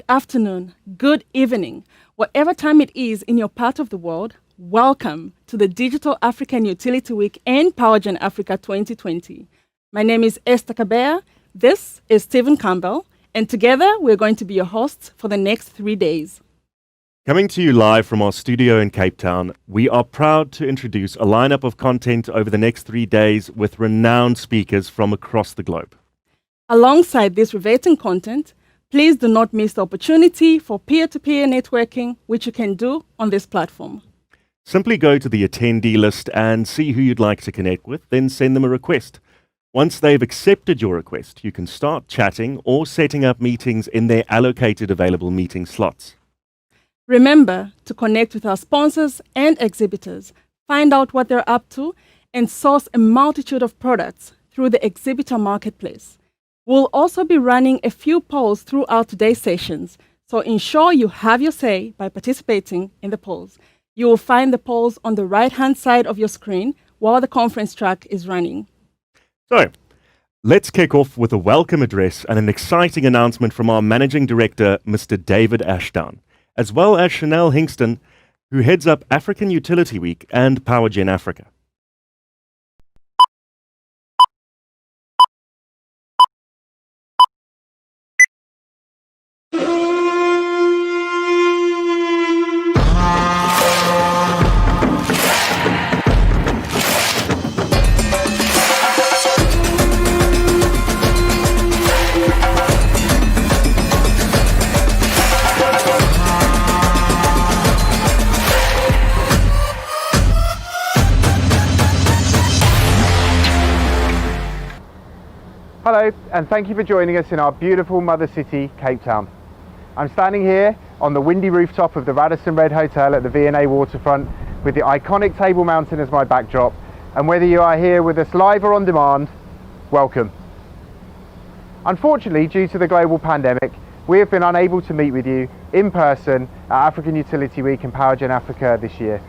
afternoon, good evening, whatever time it is in your part of the world, welcome to the Digital African Utility Week and POWERGEN Africa 2020. My name is Esther Kabea, this is Stephen Campbell, and together we're going to be your hosts for the next 3 days. Coming to you live from our studio in Cape Town, we are proud to introduce a lineup of content over the next 3 days with renowned speakers from across the globe. Alongside this riveting content, please do not miss the opportunity for peer-to-peer networking, which you can do on this platform. Simply go to the attendee list and see who you'd like to connect with, then send them a request. Once they've accepted your request, you can start chatting or setting up meetings in their allocated available meeting slots. Remember to connect with our sponsors and exhibitors, find out what they're up to, and source a multitude of products through the exhibitor marketplace. We'll also be running a few polls throughout today's sessions, so ensure you have your say by participating in the polls. You will find the polls on the right-hand side of your screen while the conference track is running. So, let's kick off with a welcome address and an exciting announcement from our Managing Director, Mr. David Ashdown, as well as Chanel Hingston, who heads up African Utility Week and POWERGEN Africa. Hello, and thank you for joining us in our beautiful mother city, Cape Town. I'm standing here on the windy rooftop of the Radisson Red Hotel at the V&A waterfront with the iconic Table Mountain as my backdrop, and whether you are here with us live or on demand, welcome. Unfortunately, due to the global pandemic, we have been unable to meet with you in person at African Utility Week and POWERGEN Africa this year.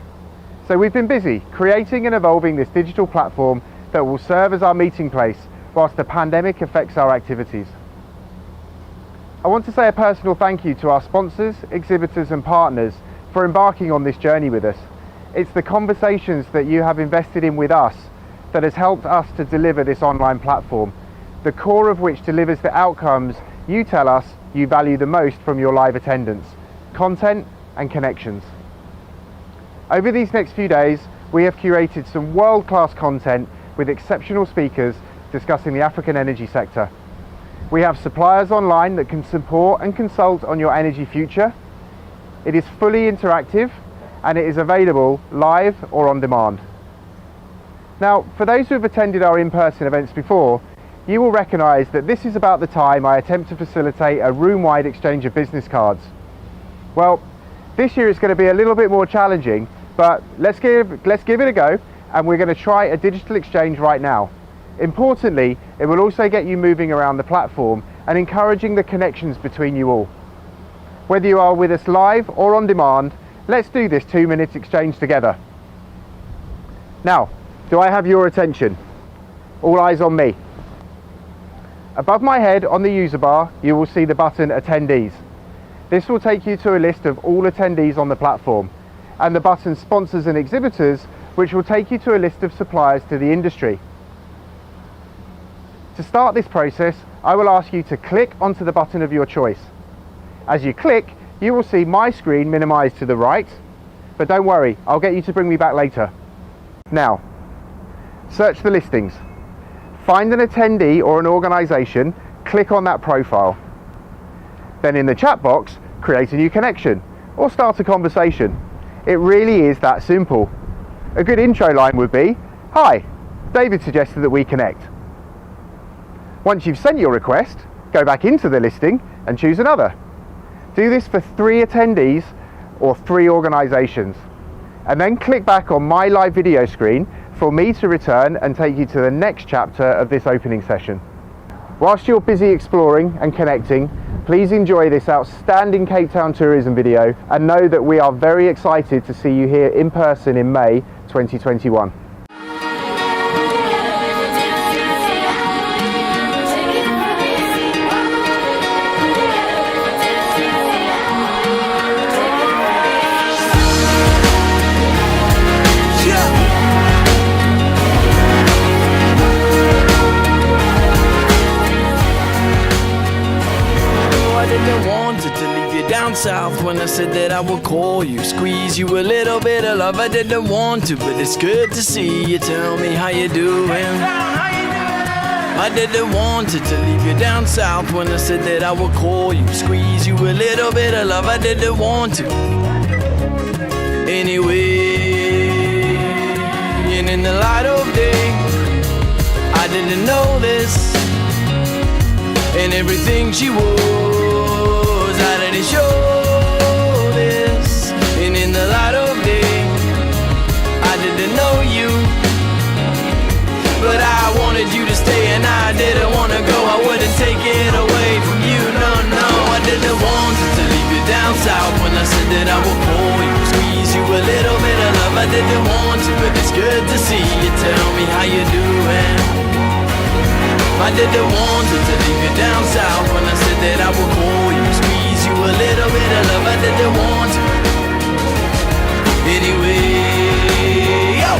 So we've been busy creating and evolving this digital platform that will serve as our meeting place whilst the pandemic affects our activities. I want to say a personal thank you to our sponsors, exhibitors and partners for embarking on this journey with us. It's the conversations that you have invested in with us that has helped us to deliver this online platform, the core of which delivers the outcomes you tell us you value the most from your live attendance, content and connections. Over these next few days, we have curated some world-class content with exceptional speakers discussing the African energy sector. We have suppliers online that can support and consult on your energy future. It is fully interactive and it is available live or on demand. Now, for those who have attended our in-person events before, you will recognise that this is about the time I attempt to facilitate a room-wide exchange of business cards. Well, this year it's going to be a little bit more challenging, but let's give it a go, and we're going to try a digital exchange right now. Importantly, it will also get you moving around the platform and encouraging the connections between you all. Whether you are with us live or on demand, let's do this 2-minute exchange together. Now, do I have your attention? All eyes on me. Above my head on the user bar, you will see the button Attendees. This will take you to a list of all attendees on the platform, and the button Sponsors and Exhibitors, which will take you to a list of suppliers to the industry. To start this process, I will ask you to click onto the button of your choice. As you click, you will see my screen minimized to the right, but don't worry, I'll get you to bring me back later. Now, search the listings. Find an attendee or an organization, click on that profile. Then in the chat box, create a new connection or start a conversation. It really is that simple. A good intro line would be, "Hi, David suggested that we connect." Once you've sent your request, go back into the listing and choose another. Do this for 3 attendees or 3 organizations, and then click back on my live video screen for me to return and take you to the next chapter of this opening session. Whilst you're busy exploring and connecting, please enjoy this outstanding Cape Town tourism video and know that we are very excited to see you here in person in May 2021. south when I said that I would call you, squeeze you a little bit of love. I didn't want to, but it's good to see you. Tell me how you doing. I didn't want to leave you down south when I said that I would call you, squeeze you a little bit of love. I didn't want to. Anyway, and in the light of day, I didn't know this, and everything she was, I didn't show this. And in the light of day, I didn't know you, but I wanted you to stay, and I didn't want to go. I wouldn't take it away from you, no, no. I didn't want to leave you down south when I said that I would call you, squeeze you a little bit of love. I didn't want to, but it's good to see you. Tell me how you doing. I didn't want to leave you down south when I said that I would call you, squeeze you a little bit of love. I didn't want to. Anyway, yo.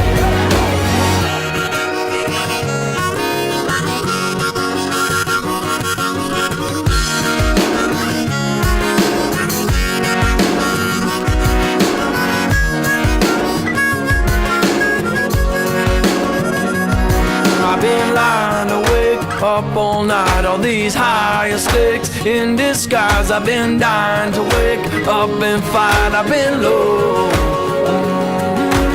I've been lying awake up all night, all these higher stakes in disguise. I've been dying to wake up and fight. I've been low,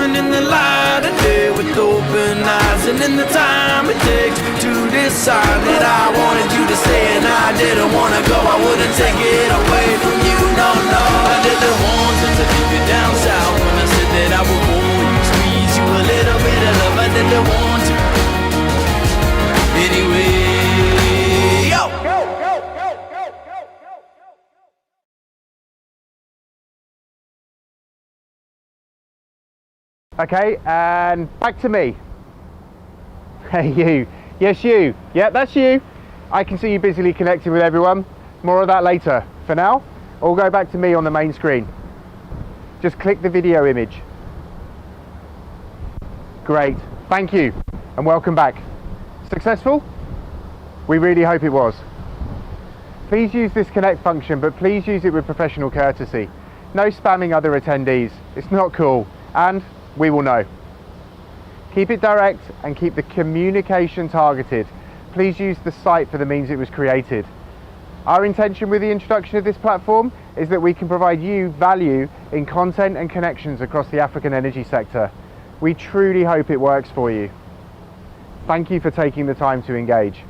and in the light of day with open eyes, and in the time it takes to decide that I wanted you to stay and I didn't want to go. I wouldn't take it away from you, no, no. I didn't want to leave you down south when I said that I would call you, squeeze you a little bit of love. I didn't want to. Anyway, yo. Okay, and back to me. Hey you, yes you, yeah that's you. I can see you busily connecting with everyone. More of that later. For now, all go back to me on the main screen. Just click the video image. Great, thank you, and welcome back. Successful? We really hope it was. Please use this connect function, but please use it with professional courtesy. No spamming other attendees, it's not cool, and we will know. Keep it direct and keep the communication targeted. Please use the site for the means it was created. Our intention with the introduction of this platform is that we can provide you value in content and connections across the African energy sector. We truly hope it works for you. Thank you for taking the time to engage.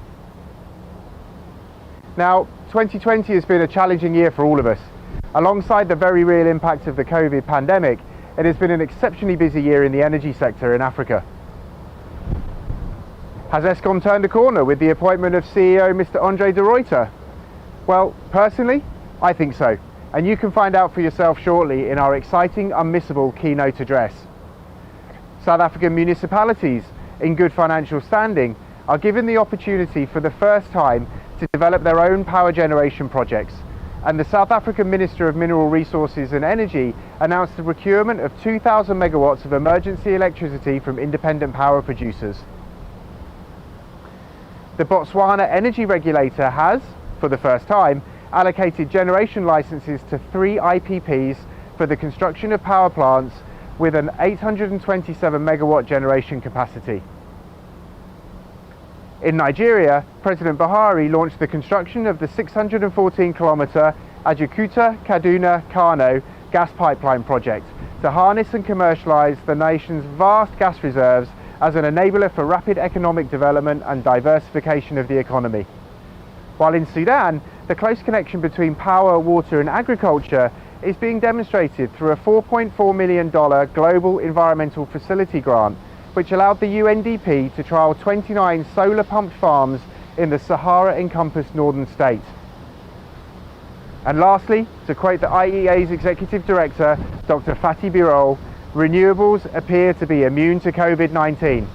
Now, 2020 has been a challenging year for all of us. Alongside the very real impact of the COVID pandemic, it has been an exceptionally busy year in the energy sector in Africa. Has Eskom turned a corner with the appointment of CEO Mr. Andre de Ruyter? Well, personally, I think so. And you can find out for yourself shortly in our exciting, unmissable keynote address. South African municipalities in good financial standing are given the opportunity for the first time to develop their own power generation projects, and the South African Minister of Mineral Resources and Energy announced the procurement of 2,000 megawatts of emergency electricity from independent power producers. The Botswana energy regulator has, for the first time, allocated generation licenses to 3 IPPs for the construction of power plants with an 827 megawatt generation capacity. In Nigeria, President Buhari launched the construction of the 614-kilometre Ajaokuta-Kaduna-Kano gas pipeline project to harness and commercialise the nation's vast gas reserves as an enabler for rapid economic development and diversification of the economy. While in Sudan, the close connection between power, water and agriculture is being demonstrated through a $4.4 million global environmental facility grant, which allowed the UNDP to trial 29 solar pumped farms in the Sahara-encompassed northern state. And lastly, to quote the IEA's Executive Director, Dr. Fatih Birol, renewables appear to be immune to COVID-19,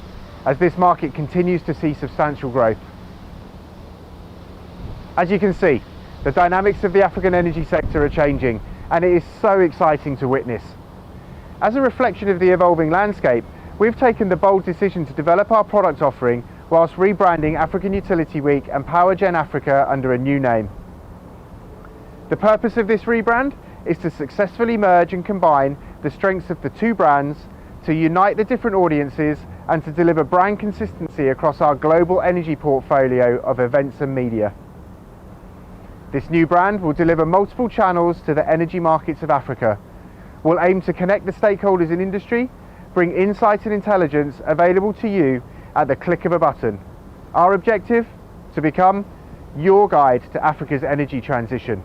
as this market continues to see substantial growth. As you can see, the dynamics of the African energy sector are changing, and it is so exciting to witness. As a reflection of the evolving landscape, we've taken the bold decision to develop our product offering whilst rebranding African Utility Week and POWERGEN Africa under a new name. The purpose of this rebrand is to successfully merge and combine the strengths of the two brands, to unite the different audiences, and to deliver brand consistency across our global energy portfolio of events and media. This new brand will deliver multiple channels to the energy markets of Africa. We'll aim to connect the stakeholders in industry, bring insight and intelligence available to you at the click of a button. Our objective? To become your guide to Africa's energy transition.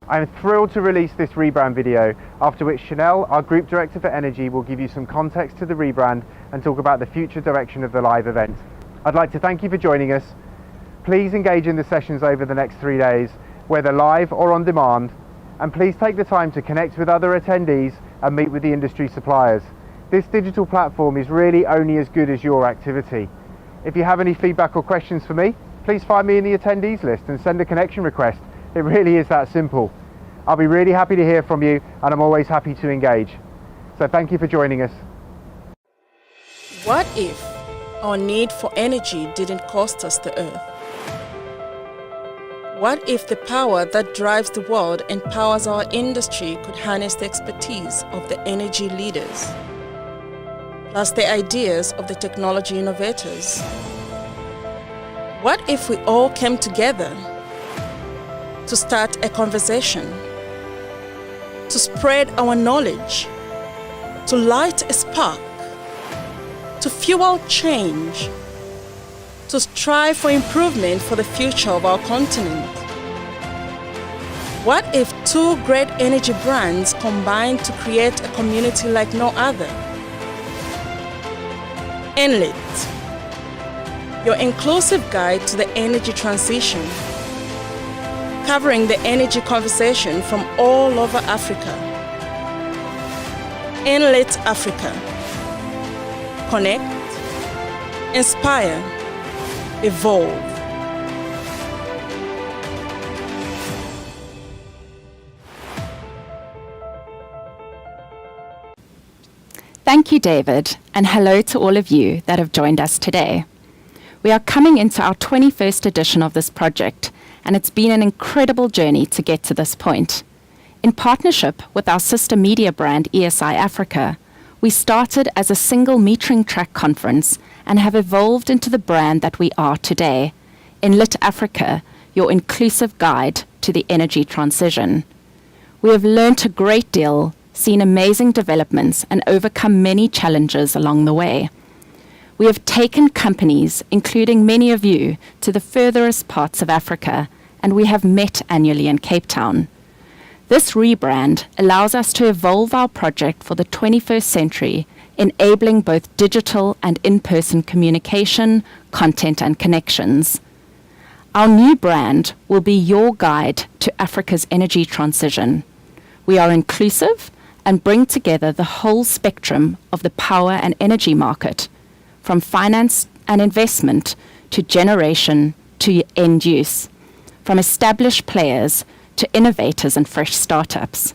I'm thrilled to release this rebrand video, after which Chanel, our Group Director for Energy, will give you some context to the rebrand and talk about the future direction of the live event. I'd like to thank you for joining us. Please engage in the sessions over the next 3 days, whether live or on demand, and please take the time to connect with other attendees and meet with the industry suppliers. This digital platform is really only as good as your activity. If you have any feedback or questions for me, please find me in the attendees list and send a connection request. It really is that simple. I'll be really happy to hear from you, and I'm always happy to engage. So thank you for joining us. What if our need for energy didn't cost us the earth? What if the power that drives the world and powers our industry could harness the expertise of the energy leaders, plus the ideas of the technology innovators? What if we all came together to start a conversation, to spread our knowledge, to light a spark, to fuel change, to strive for improvement for the future of our continent? What if two great energy brands combined to create a community like no other? Enlit, your inclusive guide to the energy transition, covering the energy conversation from all over Africa. Enlit Africa. Connect, inspire, evolve. Thank you, David, and hello to all of you that have joined us today. We are coming into our 21st edition of this project, and it's been an incredible journey to get to this point. In partnership with our sister media brand ESI Africa, we started as a single metering track conference and have evolved into the brand that we are today, Enlit Africa, your inclusive guide to the energy transition. We have learnt a great deal, seen amazing developments, and overcome many challenges along the way. We have taken companies, including many of you, to the furthest parts of Africa, and we have met annually in Cape Town. This rebrand allows us to evolve our project for the 21st century, enabling both digital and in-person communication, content, and connections. Our new brand will be your guide to Africa's energy transition. We are inclusive and bring together the whole spectrum of the power and energy market, from finance and investment to generation to end use, from established players to innovators and fresh startups.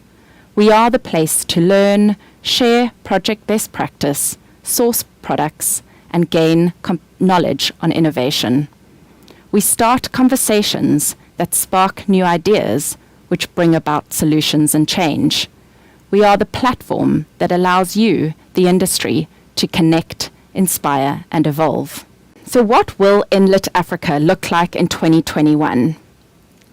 We are the place to learn, share project best practice, source products, and gain knowledge on innovation. We start conversations that spark new ideas, which bring about solutions and change. We are the platform that allows you, the industry, to connect, inspire, and evolve. So what will Enlit Africa look like in 2021?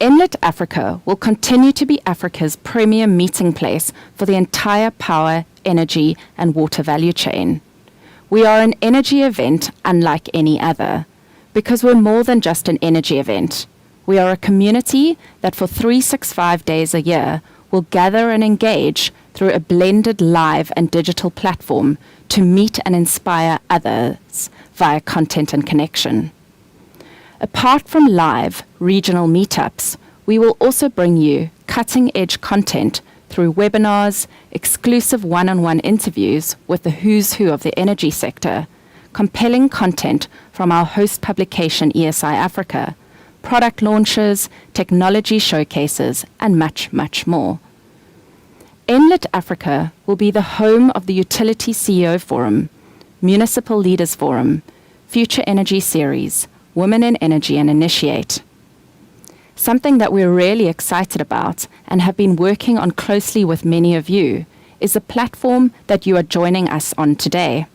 Enlit Africa will continue to be Africa's premier meeting place for the entire power, energy, and water value chain. We are an energy event unlike any other, because we're more than just an energy event. We are a community that for 365 days a year will gather and engage through a blended live and digital platform to meet and inspire others via content and connection. Apart from live regional meetups, we will also bring you cutting-edge content through webinars, exclusive one-on-one interviews with the who's who of the energy sector, compelling content from our host publication ESI Africa, product launches, technology showcases, and much, much more. Enlit Africa will be the home of the Utility CEO Forum, Municipal Leaders Forum, Future Energy Series, Women in Energy, and Initiate. Something that we're really excited about and have been working on closely with many of you is a platform that you are joining us on today.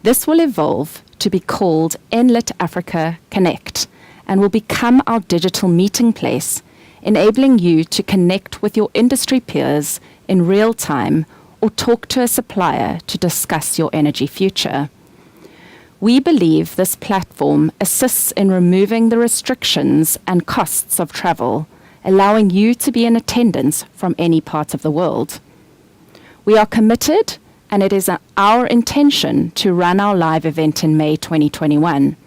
This will evolve to be called Utility Africa Connect and will become our digital meeting place, enabling you to connect with your industry peers in real time or talk to a supplier to discuss your energy future. We believe this platform assists in removing the restrictions and costs of travel, allowing you to be in attendance from any part of the world. We are committed, and it is our intention to run our live event in May 2021.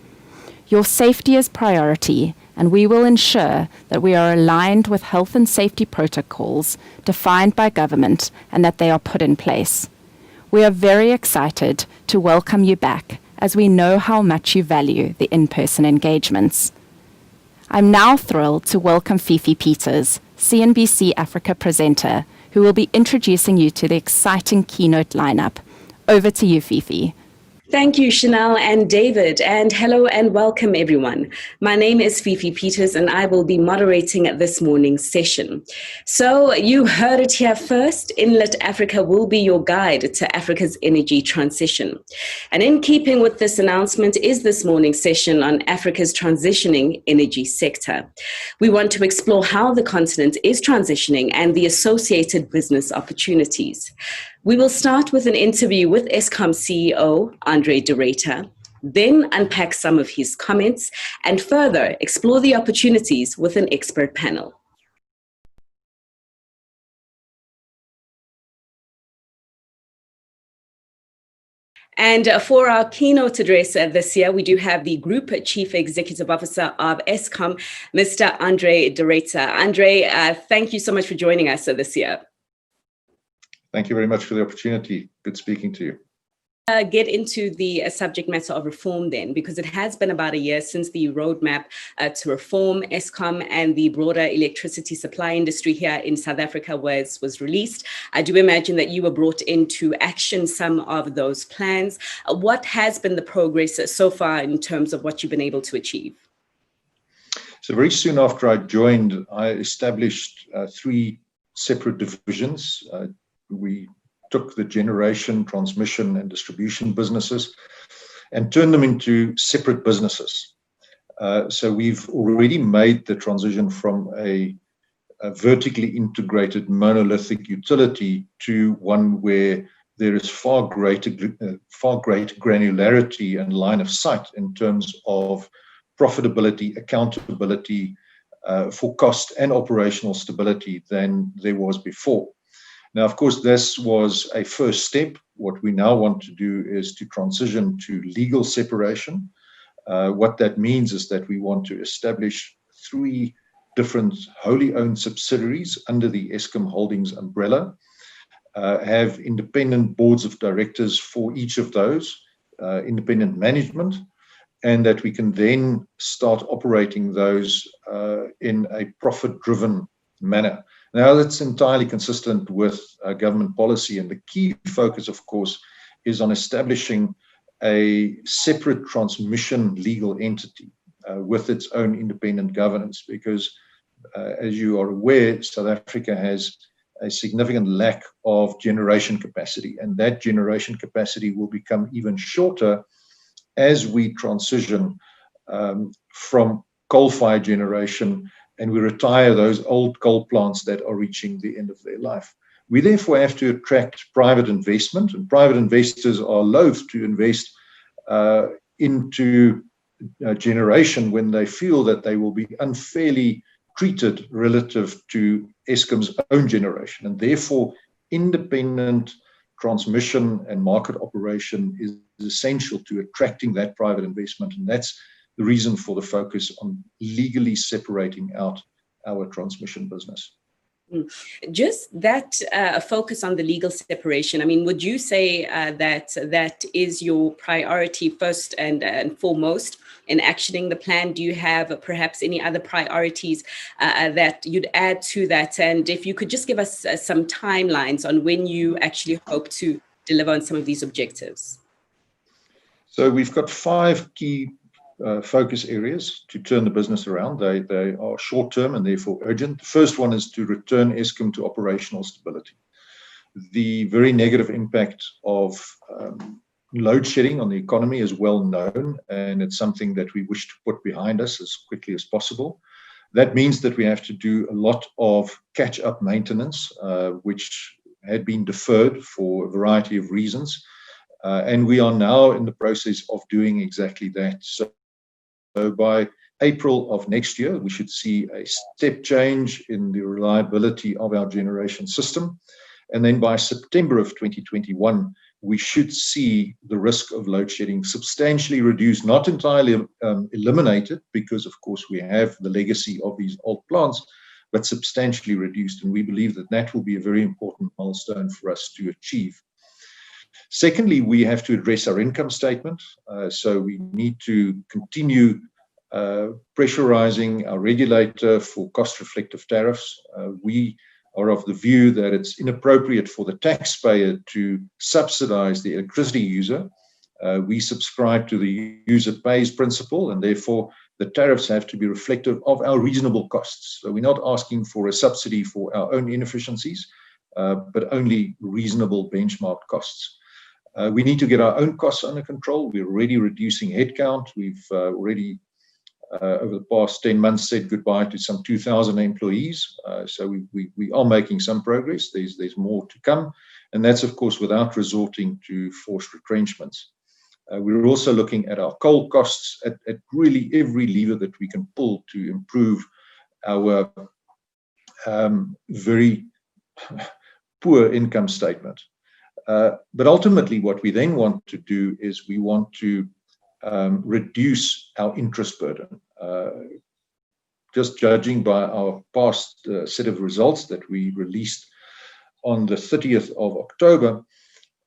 Your safety is priority, and we will ensure that we are aligned with health and safety protocols defined by government and that they are put in place. We are very excited to welcome you back, as we know how much you value the in-person engagements. I'm now thrilled to welcome Fifi Peters, CNBC Africa presenter, who will be introducing you to the exciting Keynote lineup. Over to you, Fifi. Thank you, Chanel and David, and hello and welcome everyone. My name is Fifi Peters and I will be moderating this morning's session. So you heard it here first, Inlet Africa will be your guide to Africa's energy transition. And in keeping with this announcement is this morning's session on Africa's transitioning energy sector. We want to explore how the continent is transitioning and the associated business opportunities. We will start with an interview with Eskom CEO, Andre de Ruyter, then unpack some of his comments and further explore the opportunities with an expert panel. And for our keynote address this year, we do have the Group Chief Executive Officer of Eskom, Mr. Andre de Ruyter. Andre, thank you so much for joining us this year. Thank you very much for the opportunity. Good speaking to you. Get into the subject matter of reform then, because it has been about a year since the roadmap to reform Eskom and the broader electricity supply industry here in South Africa was released. I do imagine that you were brought in to action some of those plans. What has been the progress so far in terms of what you've been able to achieve? So very soon after I joined, I established 3 separate divisions. We took the generation, transmission, and distribution businesses and turned them into separate businesses. So we've already made the transition from a vertically integrated monolithic utility to one where there is far greater granularity and line of sight in terms of profitability, accountability for cost and operational stability than there was before. Now, of course, this was a first step. What we now want to do is to transition to legal separation. What that means is that we want to establish 3 different wholly owned subsidiaries under the Eskom Holdings umbrella, have independent boards of directors for each of those, independent management, and that we can then start operating those in a profit-driven manner. Now, that's entirely consistent with government policy, and the key focus, of course, is on establishing a separate transmission legal entity with its own independent governance, because as you are aware, South Africa has a significant lack of generation capacity, and that generation capacity will become even shorter as we transition from coal-fired generation and we retire those old coal plants that are reaching the end of their life. We therefore have to attract private investment, and private investors are loath to invest into generation when they feel that they will be unfairly treated relative to Eskom's own generation. And therefore, independent transmission and market operation is essential to attracting that private investment. And that's the reason for the focus on legally separating out our transmission business. Just that focus on the legal separation, I mean, would you say that is your priority first and foremost in actioning the plan? Do you have perhaps any other priorities that you'd add to that? And if you could just give us some timelines on when you actually hope to deliver on some of these objectives. So we've got 5 key focus areas to turn the business around. They are short-term and therefore urgent. The first one is to return Eskom to operational stability. The very negative impact of load shedding on the economy is well known, and it's something that we wish to put behind us as quickly as possible. That means that we have to do a lot of catch-up maintenance, which had been deferred for a variety of reasons. And we are now in the process of doing exactly that. So by April of next year, we should see a step change in the reliability of our generation system. And then by September of 2021, we should see the risk of load shedding substantially reduced, not entirely eliminated, because of course we have the legacy of these old plants, but substantially reduced. And we believe that that will be a very important milestone for us to achieve. Secondly, we have to address our income statement. So we need to continue pressurizing our regulator for cost-reflective tariffs. We are of the view that it's inappropriate for the taxpayer to subsidize the electricity user. We subscribe to the user pays principle, and therefore the tariffs have to be reflective of our reasonable costs. So we're not asking for a subsidy for our own inefficiencies, but only reasonable benchmark costs. We need to get our own costs under control. We're already reducing headcount. We've already, over the past 10 months, said goodbye to some 2,000 employees. So we are making some progress. There's more to come. And that's, of course, without resorting to forced retrenchments. We're also looking at our coal costs, at really every lever that we can pull to improve our very poor income statement. But ultimately, what we then want to do is we want to reduce our interest burden. Just judging by our past set of results that we released on the 30th of October,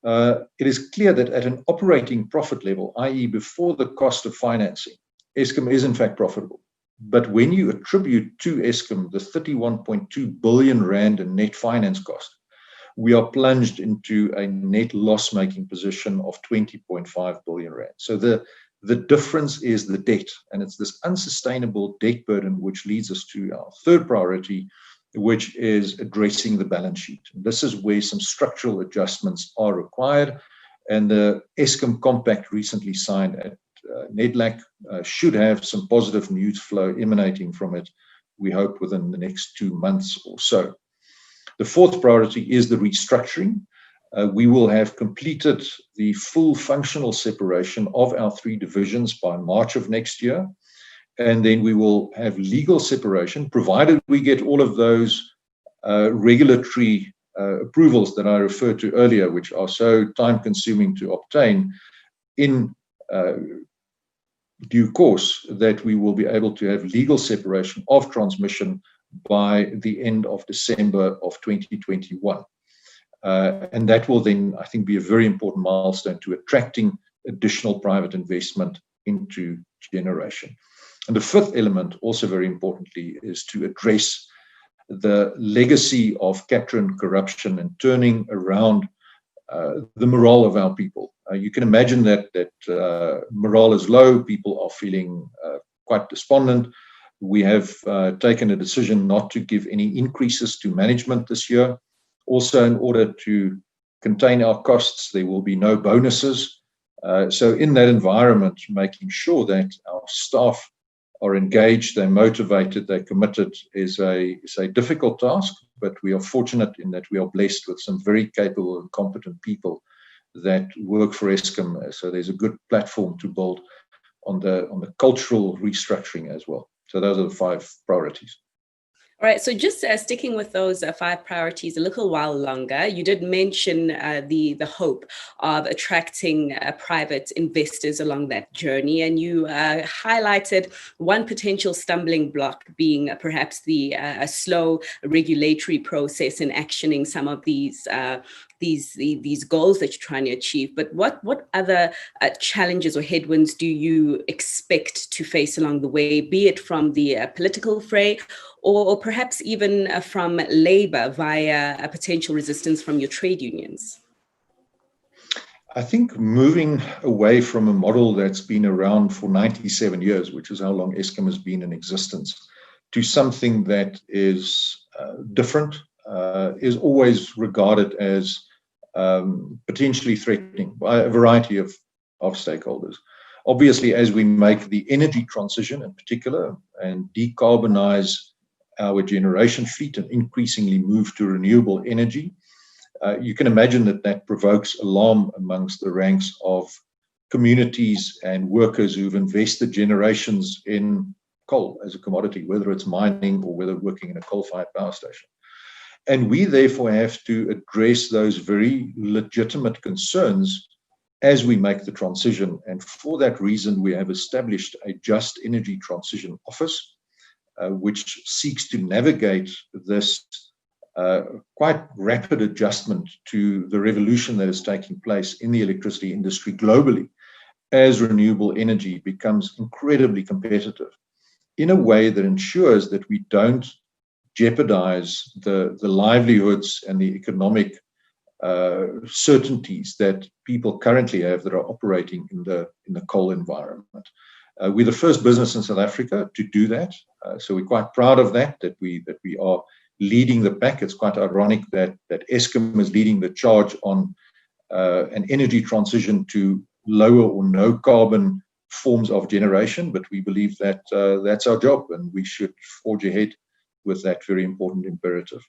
it is clear that at an operating profit level, i.e. before the cost of financing, Eskom is in fact profitable. But when you attribute to Eskom the 31.2 billion rand in net finance cost, we are plunged into a net loss-making position of 20.5 billion rand. So the difference is the debt, and it's this unsustainable debt burden which leads us to our third priority, which is addressing the balance sheet. This is where some structural adjustments are required, and the Eskom Compact recently signed at NEDLAC should have some positive news flow emanating from it, we hope within the next 2 months or so. The fourth priority is the restructuring. We will have completed the full functional separation of our 3 divisions by March of next year. And then we will have legal separation, provided we get all of those regulatory approvals that I referred to earlier, which are so time-consuming to obtain in due course, that we will be able to have legal separation of transmission by the end of December of 2021. And that will then, I think, be a very important milestone to attracting additional private investment into generation. And the fifth element, also very importantly, is to address the legacy of capture and corruption and turning around the morale of our people. You can imagine that morale is low, people are feeling quite despondent. We have taken a decision not to give any increases to management this year. Also, in order to contain our costs, there will be no bonuses. So in that environment, making sure that our staff are engaged, they're motivated, they're committed is a difficult task, but we are fortunate in that we are blessed with some very capable and competent people that work for Eskom. So there's a good platform to build on the cultural restructuring as well. So those are the 5 priorities. All right, so just sticking with those 5 priorities a little while longer, you did mention the hope of attracting private investors along that journey, and you highlighted one potential stumbling block being perhaps the slow regulatory process in actioning some of these goals that you're trying to achieve. But what other challenges or headwinds do you expect to face along the way, be it from the political fray or perhaps even from labor via a potential resistance from your trade unions? I think moving away from a model that's been around for 97 years, which is how long Eskom has been in existence, to something that is different, is always regarded as potentially threatening by a variety of stakeholders. Obviously, as we make the energy transition in particular and decarbonize our generation fleet and increasingly move to renewable energy, you can imagine that that provokes alarm amongst the ranks of communities and workers who've invested generations in coal as a commodity, whether it's mining or whether working in a coal-fired power station. And we therefore have to address those very legitimate concerns as we make the transition. And for that reason, we have established a Just Energy Transition Office, which seeks to navigate this quite rapid adjustment to the revolution that is taking place in the electricity industry globally as renewable energy becomes incredibly competitive in a way that ensures that we don't jeopardize the livelihoods and the economic certainties that people currently have that are operating in the coal environment. We're the first business in South Africa to do that, so we're quite proud of that we are leading the pack. It's quite ironic that Eskom is leading the charge on an energy transition to lower or no carbon forms of generation, but we believe that that's our job and we should forge ahead with that very important imperative.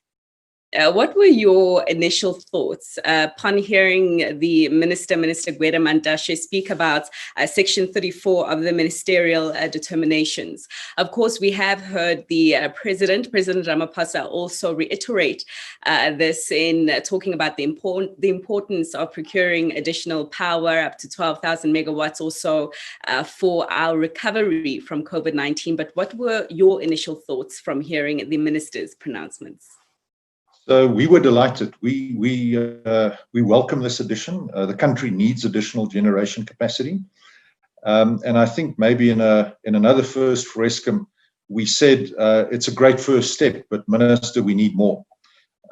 What were your initial thoughts upon hearing the Minister Gwede Mantashe, speak about Section 34 of the ministerial determinations? Of course, we have heard the President Ramaphosa, also reiterate this in talking about the importance of procuring additional power up to 12,000 megawatts or so for our recovery from COVID-19. But what were your initial thoughts from hearing the Minister's pronouncements? So we were delighted. We welcome this addition. The country needs additional generation capacity, and I think maybe in another first for Eskom, we said it's a great first step, but Minister, we need more.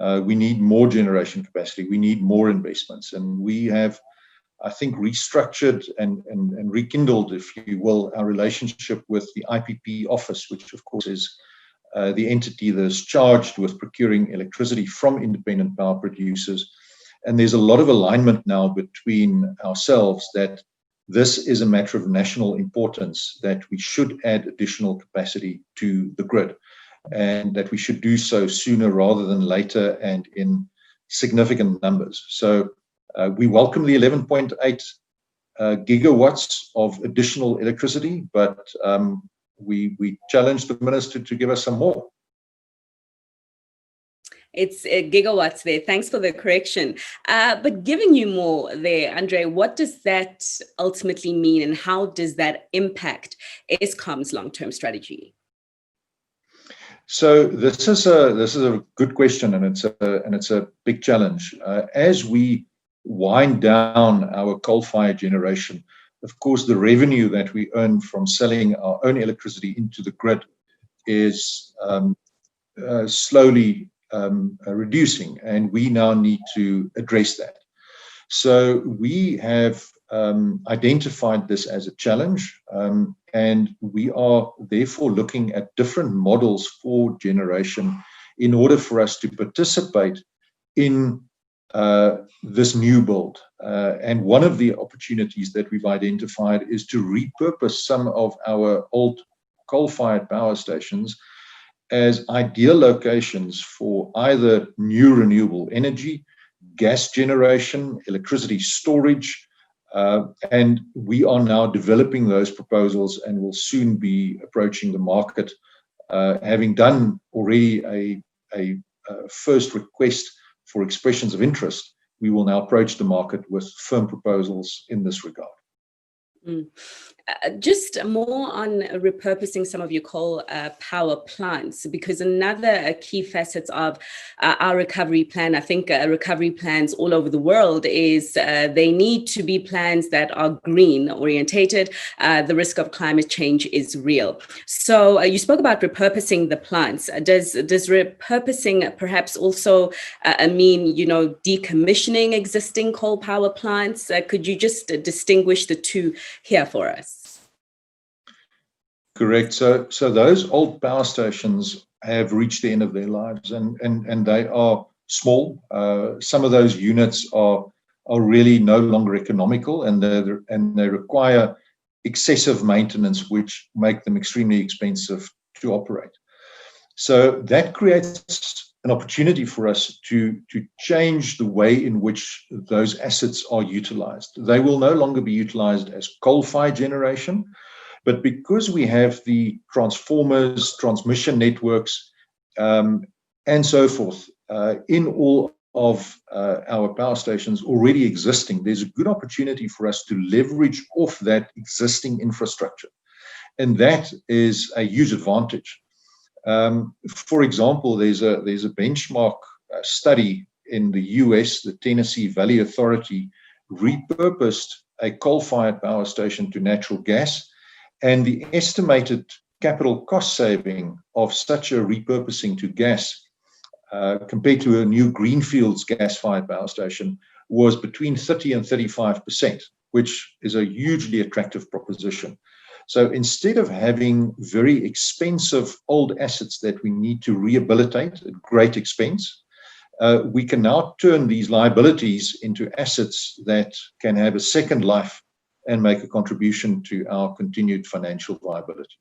We need more generation capacity. We need more investments, and we have, I think, restructured and rekindled, if you will, our relationship with the IPP office, which of course is the entity that is charged with procuring electricity from independent power producers. And there's a lot of alignment now between ourselves that this is a matter of national importance, that we should add additional capacity to the grid, and that we should do so sooner rather than later and in significant numbers. So we welcome the 11.8 gigawatts of additional electricity, but we challenge the minister to give us some more. It's gigawatts there. Thanks for the correction. But giving you more there, Andre, what does that ultimately mean, and how does that impact Eskom's long-term strategy? So this is a good question, and it's a big challenge. As we wind down our coal-fired generation, of course, the revenue that we earn from selling our own electricity into the grid is slowly reducing, and we now need to address that. So we have identified this as a challenge, and we are therefore looking at different models for generation in order for us to participate in this new build. And one of the opportunities that we've identified is to repurpose some of our old coal-fired power stations as ideal locations for either new renewable energy, gas generation, electricity storage, and we are now developing those proposals and will soon be approaching the market, having done already a first request for expressions of interest. We will now approach the market with firm proposals in this regard. Just more on repurposing some of your coal power plants, because another key facet of our recovery plan, I think recovery plans all over the world, is they need to be plans that are green orientated. The risk of climate change is real. So you spoke about repurposing the plants. Does repurposing perhaps also mean, decommissioning existing coal power plants? Could you just distinguish the two here for us? Correct. So those old power stations have reached the end of their lives, and they are small. Some of those units are really no longer economical, and they require excessive maintenance, which make them extremely expensive to operate. So that creates an opportunity for us to change the way in which those assets are utilized. They will no longer be utilized as coal-fired generation, but because we have the transformers, transmission networks, and so forth in all of our power stations already existing, there's a good opportunity for us to leverage off that existing infrastructure. And that is a huge advantage. For example, there's a benchmark study in the US. The Tennessee Valley Authority repurposed a coal-fired power station to natural gas. And the estimated capital cost saving of such a repurposing to gas compared to a new greenfields gas-fired power station was between 30 and 35%, which is a hugely attractive proposition. So instead of having very expensive old assets that we need to rehabilitate at great expense, we can now turn these liabilities into assets that can have a second life and make a contribution to our continued financial viability.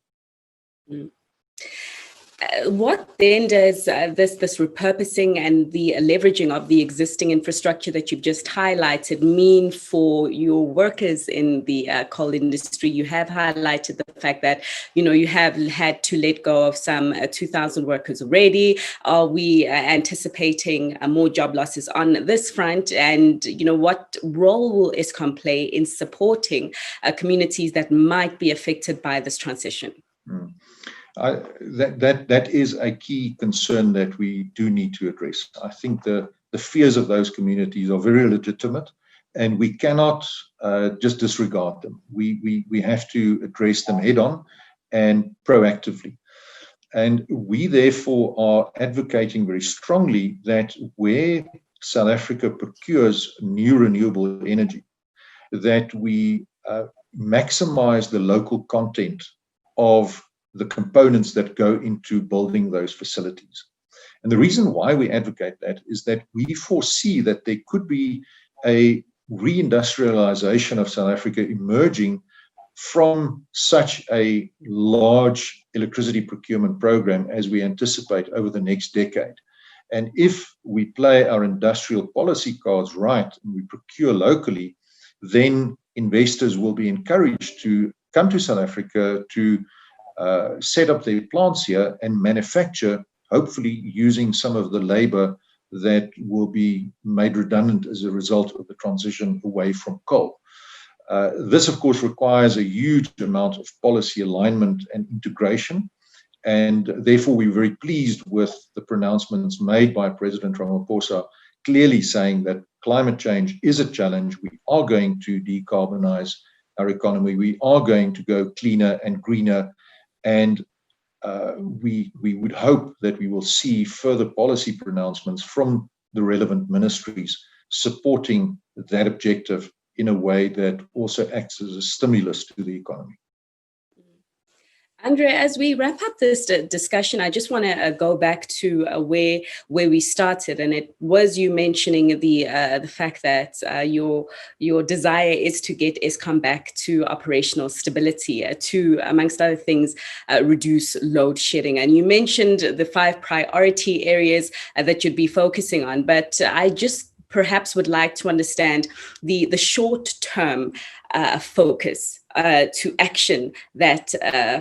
What then does this repurposing and the leveraging of the existing infrastructure that you've just highlighted mean for your workers in the coal industry? You have highlighted the fact that, you have had to let go of some 2,000 workers already. Are we anticipating more job losses on this front? And, what role will Eskom play in supporting communities that might be affected by this transition? That is a key concern that we do need to address. I think the fears of those communities are very legitimate, and we cannot just disregard them. We have to address them head on and proactively. And we therefore are advocating very strongly that where South Africa procures new renewable energy, that we maximize the local content of the components that go into building those facilities. And the reason why we advocate that is that we foresee that there could be a reindustrialization of South Africa emerging from such a large electricity procurement program as we anticipate over the next decade. And if we play our industrial policy cards right and we procure locally, then investors will be encouraged to come to South Africa to set up their plants here and manufacture, hopefully using some of the labor that will be made redundant as a result of the transition away from coal. This, of course, requires a huge amount of policy alignment and integration. And therefore, we're very pleased with the pronouncements made by President Ramaphosa, clearly saying that climate change is a challenge. We are going to decarbonize our economy. We are going to go cleaner and greener. And we would hope that we will see further policy pronouncements from the relevant ministries supporting that objective in a way that also acts as a stimulus to the economy. Andrea, as we wrap up this discussion, I just want to go back to where we started, and it was you mentioning the fact that your desire is to get Eskom back to operational stability, to, amongst other things, reduce load shedding. And you mentioned the 5 priority areas that you'd be focusing on, but I just perhaps would like to understand the short-term focus to action, that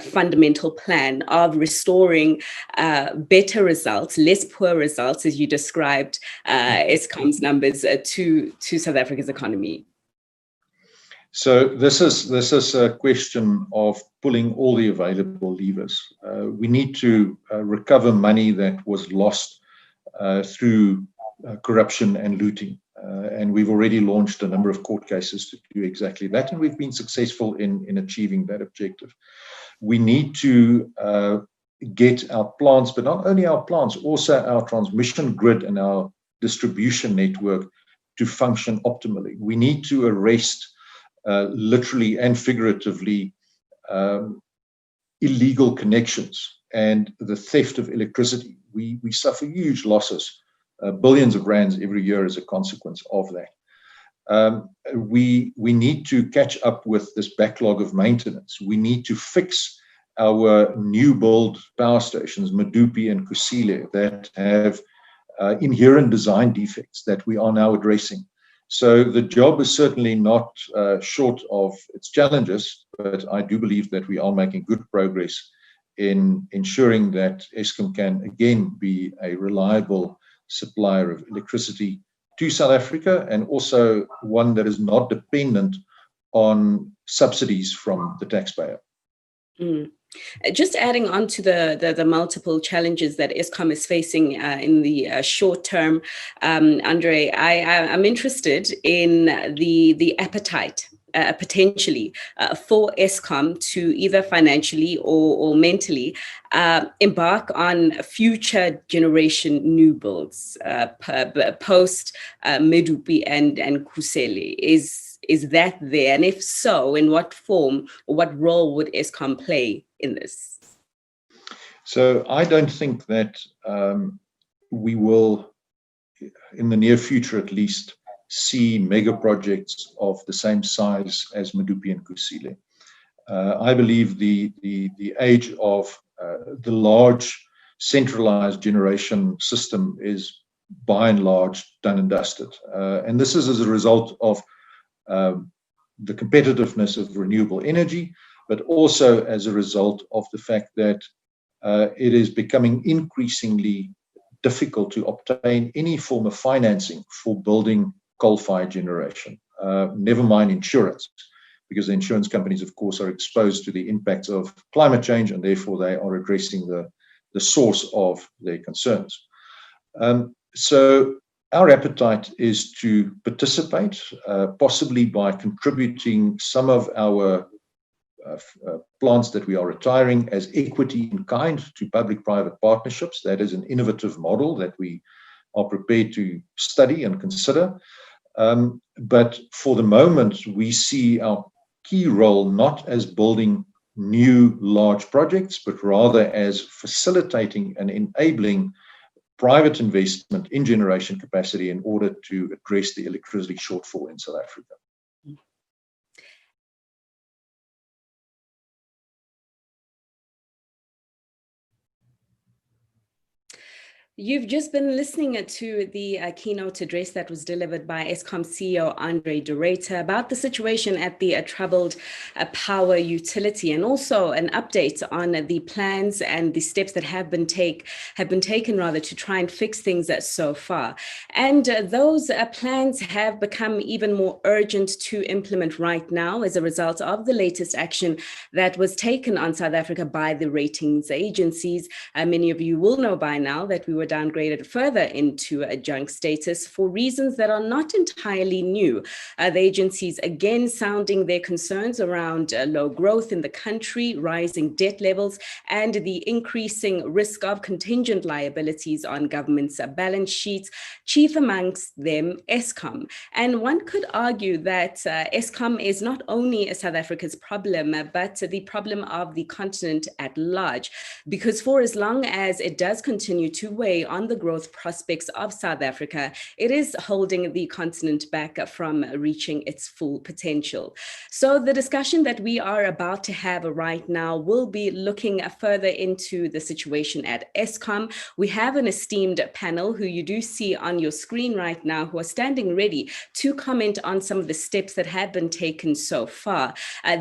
fundamental plan of restoring better results, less poor results, as you described Eskom's numbers, to South Africa's economy. So this is a question of pulling all the available levers. We need to recover money that was lost through corruption and looting. And we've already launched a number of court cases to do exactly that, and we've been successful in achieving that objective. We need to get our plants, but not only our plants, also our transmission grid and our distribution network to function optimally. We need to arrest literally and figuratively illegal connections and the theft of electricity. We suffer huge losses, billions of rands every year as a consequence of that. We need to catch up with this backlog of maintenance. We need to fix our new build power stations, Medupi and Kusile, that have inherent design defects that we are now addressing. So the job is certainly not short of its challenges, but I do believe that we are making good progress in ensuring that Eskom can again be a reliable supplier of electricity to South Africa, and also one that is not dependent on subsidies from the taxpayer. Mm. Just adding on to the multiple challenges that Eskom is facing in the short term, Andre, I'm interested in the appetite potentially for Eskom to either financially or mentally embark on future generation new builds post Medupi and Kusile. Is that there? And if so, in what form or what role would Eskom play in this? So I don't think that we will, in the near future at least, see mega projects of the same size as Medupi and Kusile. I believe the age of the large centralized generation system is by and large done and dusted. And this is as a result of the competitiveness of renewable energy, but also as a result of the fact that it is becoming increasingly difficult to obtain any form of financing for building coal-fired generation, never mind insurance, because the insurance companies, of course, are exposed to the impacts of climate change, and therefore they are addressing the source of their concerns. So our appetite is to participate, possibly by contributing some of our plants that we are retiring as equity in kind to public-private partnerships. That is an innovative model that we are prepared to study and consider. But for the moment, we see our key role not as building new large projects, but rather as facilitating and enabling private investment in generation capacity in order to address the electricity shortfall in South Africa. You've just been listening to the keynote address that was delivered by Eskom CEO Andre de Ruyter about the situation at the troubled power utility, and also an update on the plans and the steps that have been taken to try and fix things so far. And those plans have become even more urgent to implement right now as a result of the latest action that was taken on South Africa by the ratings agencies. Many of you will know by now that we were downgraded further into a junk status for reasons that are not entirely new. The agencies again sounding their concerns around low growth in the country, rising debt levels, and the increasing risk of contingent liabilities on government's balance sheets, chief amongst them Eskom. And one could argue that Eskom is not only South Africa's problem, but the problem of the continent at large, because for as long as it does continue to weigh on the growth prospects of South Africa, it is holding the continent back from reaching its full potential. So the discussion that we are about to have right now will be looking further into the situation at Eskom. We have an esteemed panel who you do see on your screen right now, who are standing ready to comment on some of the steps that have been taken so far.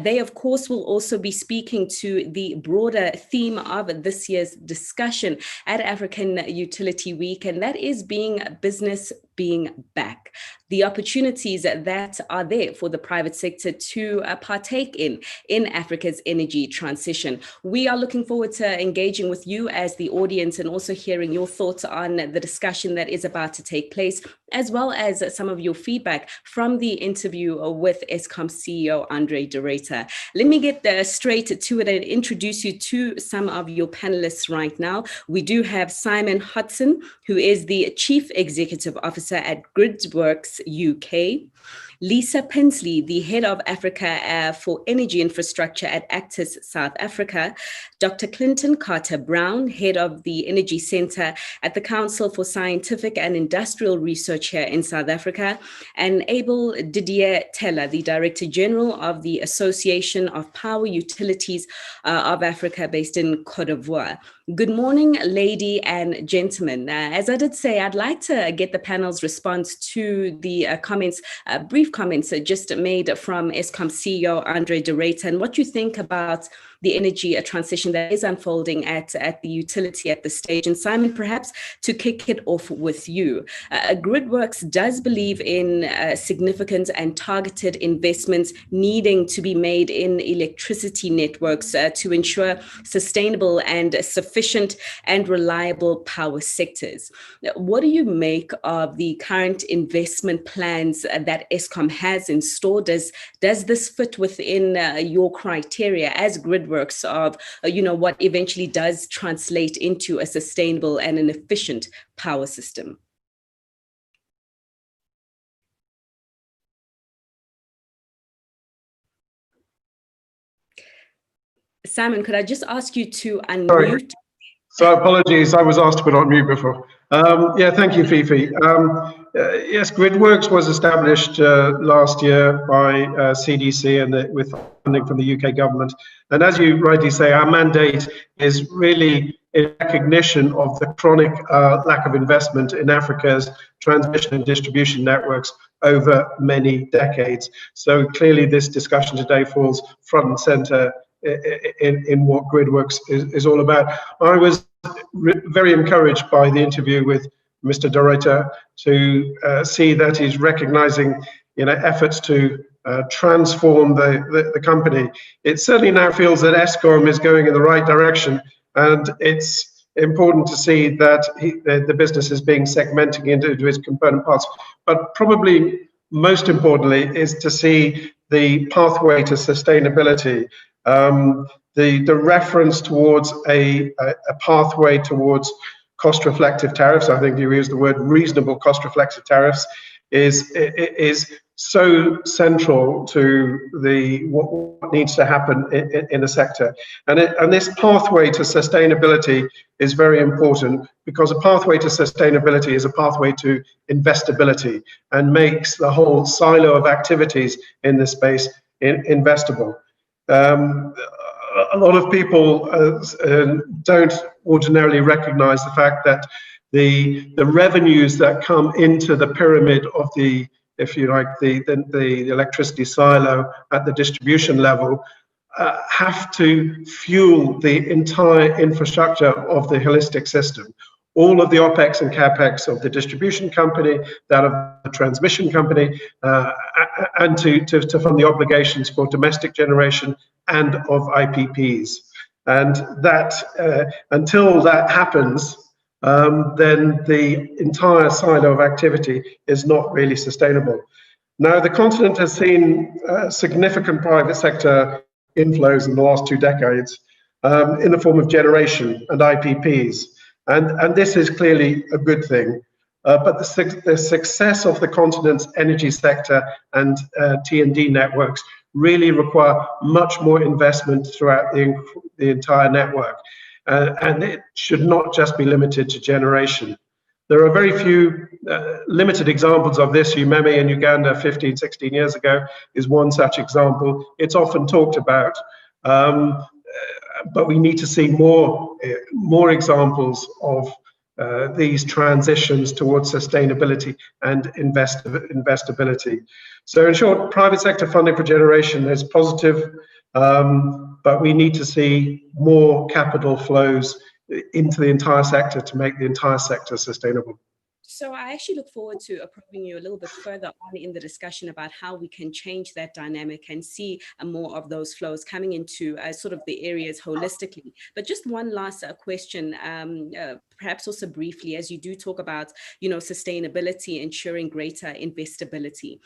They, of course, will also be speaking to the broader theme of this year's discussion at African Utility Week, and that is being business being back, the opportunities that are there for the private sector to partake in Africa's energy transition. We are looking forward to engaging with you as the audience and also hearing your thoughts on the discussion that is about to take place, as well as some of your feedback from the interview with Eskom CEO Andre de Ruyter. Let me get straight to it and introduce you to some of your panelists right now. We do have Simon Hodson, who is the Chief Executive Officer at GridWorks UK. Lisa Pensley, the Head of Africa for Energy Infrastructure at Actis South Africa. Dr. Clinton Carter-Brown, Head of the Energy Centre at the Council for Scientific and Industrial Research here in South Africa. And Abel Didier Teller, the Director General of the Association of Power Utilities of Africa based in Cote d'Ivoire. Good morning, lady and gentlemen. As I did say, I'd like to get the panel's response to the brief comments just made from Eskom CEO Andre de Ruyter, and what you think about the energy transition that is unfolding at the utility at this stage. And Simon, perhaps to kick it off with you. GridWorks does believe in significant and targeted investments needing to be made in electricity networks to ensure sustainable and sufficient and reliable power sectors. What do you make of the current investment plans that Eskom has in store? Does this fit within your criteria as GridWorks of what eventually does translate into a sustainable and an efficient power system? Simon, could I just ask you to unmute? So apologies, I was asked to put on mute before. Thank you, Fifi. Yes, GridWorks was established last year by CDC and with funding from the UK government. And as you rightly say, our mandate is really in recognition of the chronic lack of investment in Africa's transmission and distribution networks over many decades. So clearly this discussion today falls front and centre in what GridWorks is all about. I was very encouraged by the interview with Mr. de Ruyter to see that he's recognizing efforts to transform the company. It certainly now feels that Eskom is going in the right direction, and it's important to see that the business is being segmented into its component parts. But probably most importantly is to see the pathway to sustainability. The reference towards a pathway towards cost-reflective tariffs, I think you used the word reasonable cost-reflective tariffs, is so central to what needs to happen in the sector. And this pathway to sustainability is very important, because a pathway to sustainability is a pathway to investability and makes the whole silo of activities in this space investable. A lot of people don't ordinarily recognize the fact that the revenues that come into the pyramid of the electricity silo at the distribution level have to fuel the entire infrastructure of the holistic system. All of the OPEX and CAPEX of the distribution company, that of the transmission company, and to fund the obligations for domestic generation and of IPPs. And that until that happens, then the entire silo of activity is not really sustainable. Now, the continent has seen significant private sector inflows in the last 2 decades in the form of generation and IPPs. And this is clearly a good thing. But the success of the continent's energy sector and T&D networks really require much more investment throughout the entire network. And it should not just be limited to generation. There are very few limited examples of this. Umeme in Uganda 15, 16 years ago is one such example. It's often talked about. But we need to see more examples of these transitions towards sustainability and investability. So in short, private sector funding for generation is positive, but we need to see more capital flows into the entire sector to make the entire sector sustainable. So I actually look forward to probing you a little bit further on in the discussion about how we can change that dynamic and see more of those flows coming into sort of the areas holistically. But just one last question, perhaps also briefly, as you do talk about, sustainability, ensuring greater investability.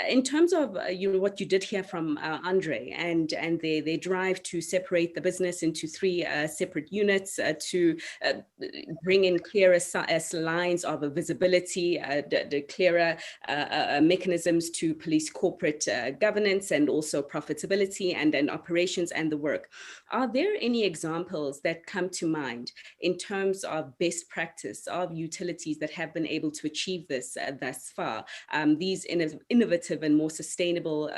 In terms of what you did hear from Andre and their drive to separate the business into three separate units to bring in clearer lines of visibility, the clearer mechanisms to police corporate governance and also profitability and operations and the work. Are there any examples that come to mind in terms of best practice of utilities that have been able to achieve this thus far? These innovative and more sustainable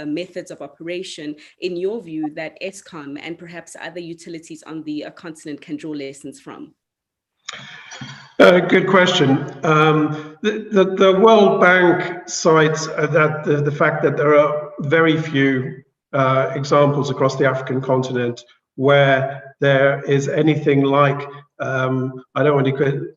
methods of operation, in your view, that Eskom and perhaps other utilities on the continent can draw lessons from? Good question. The World Bank cites that the fact that there are very few examples across the African continent where there is anything like, I don't want to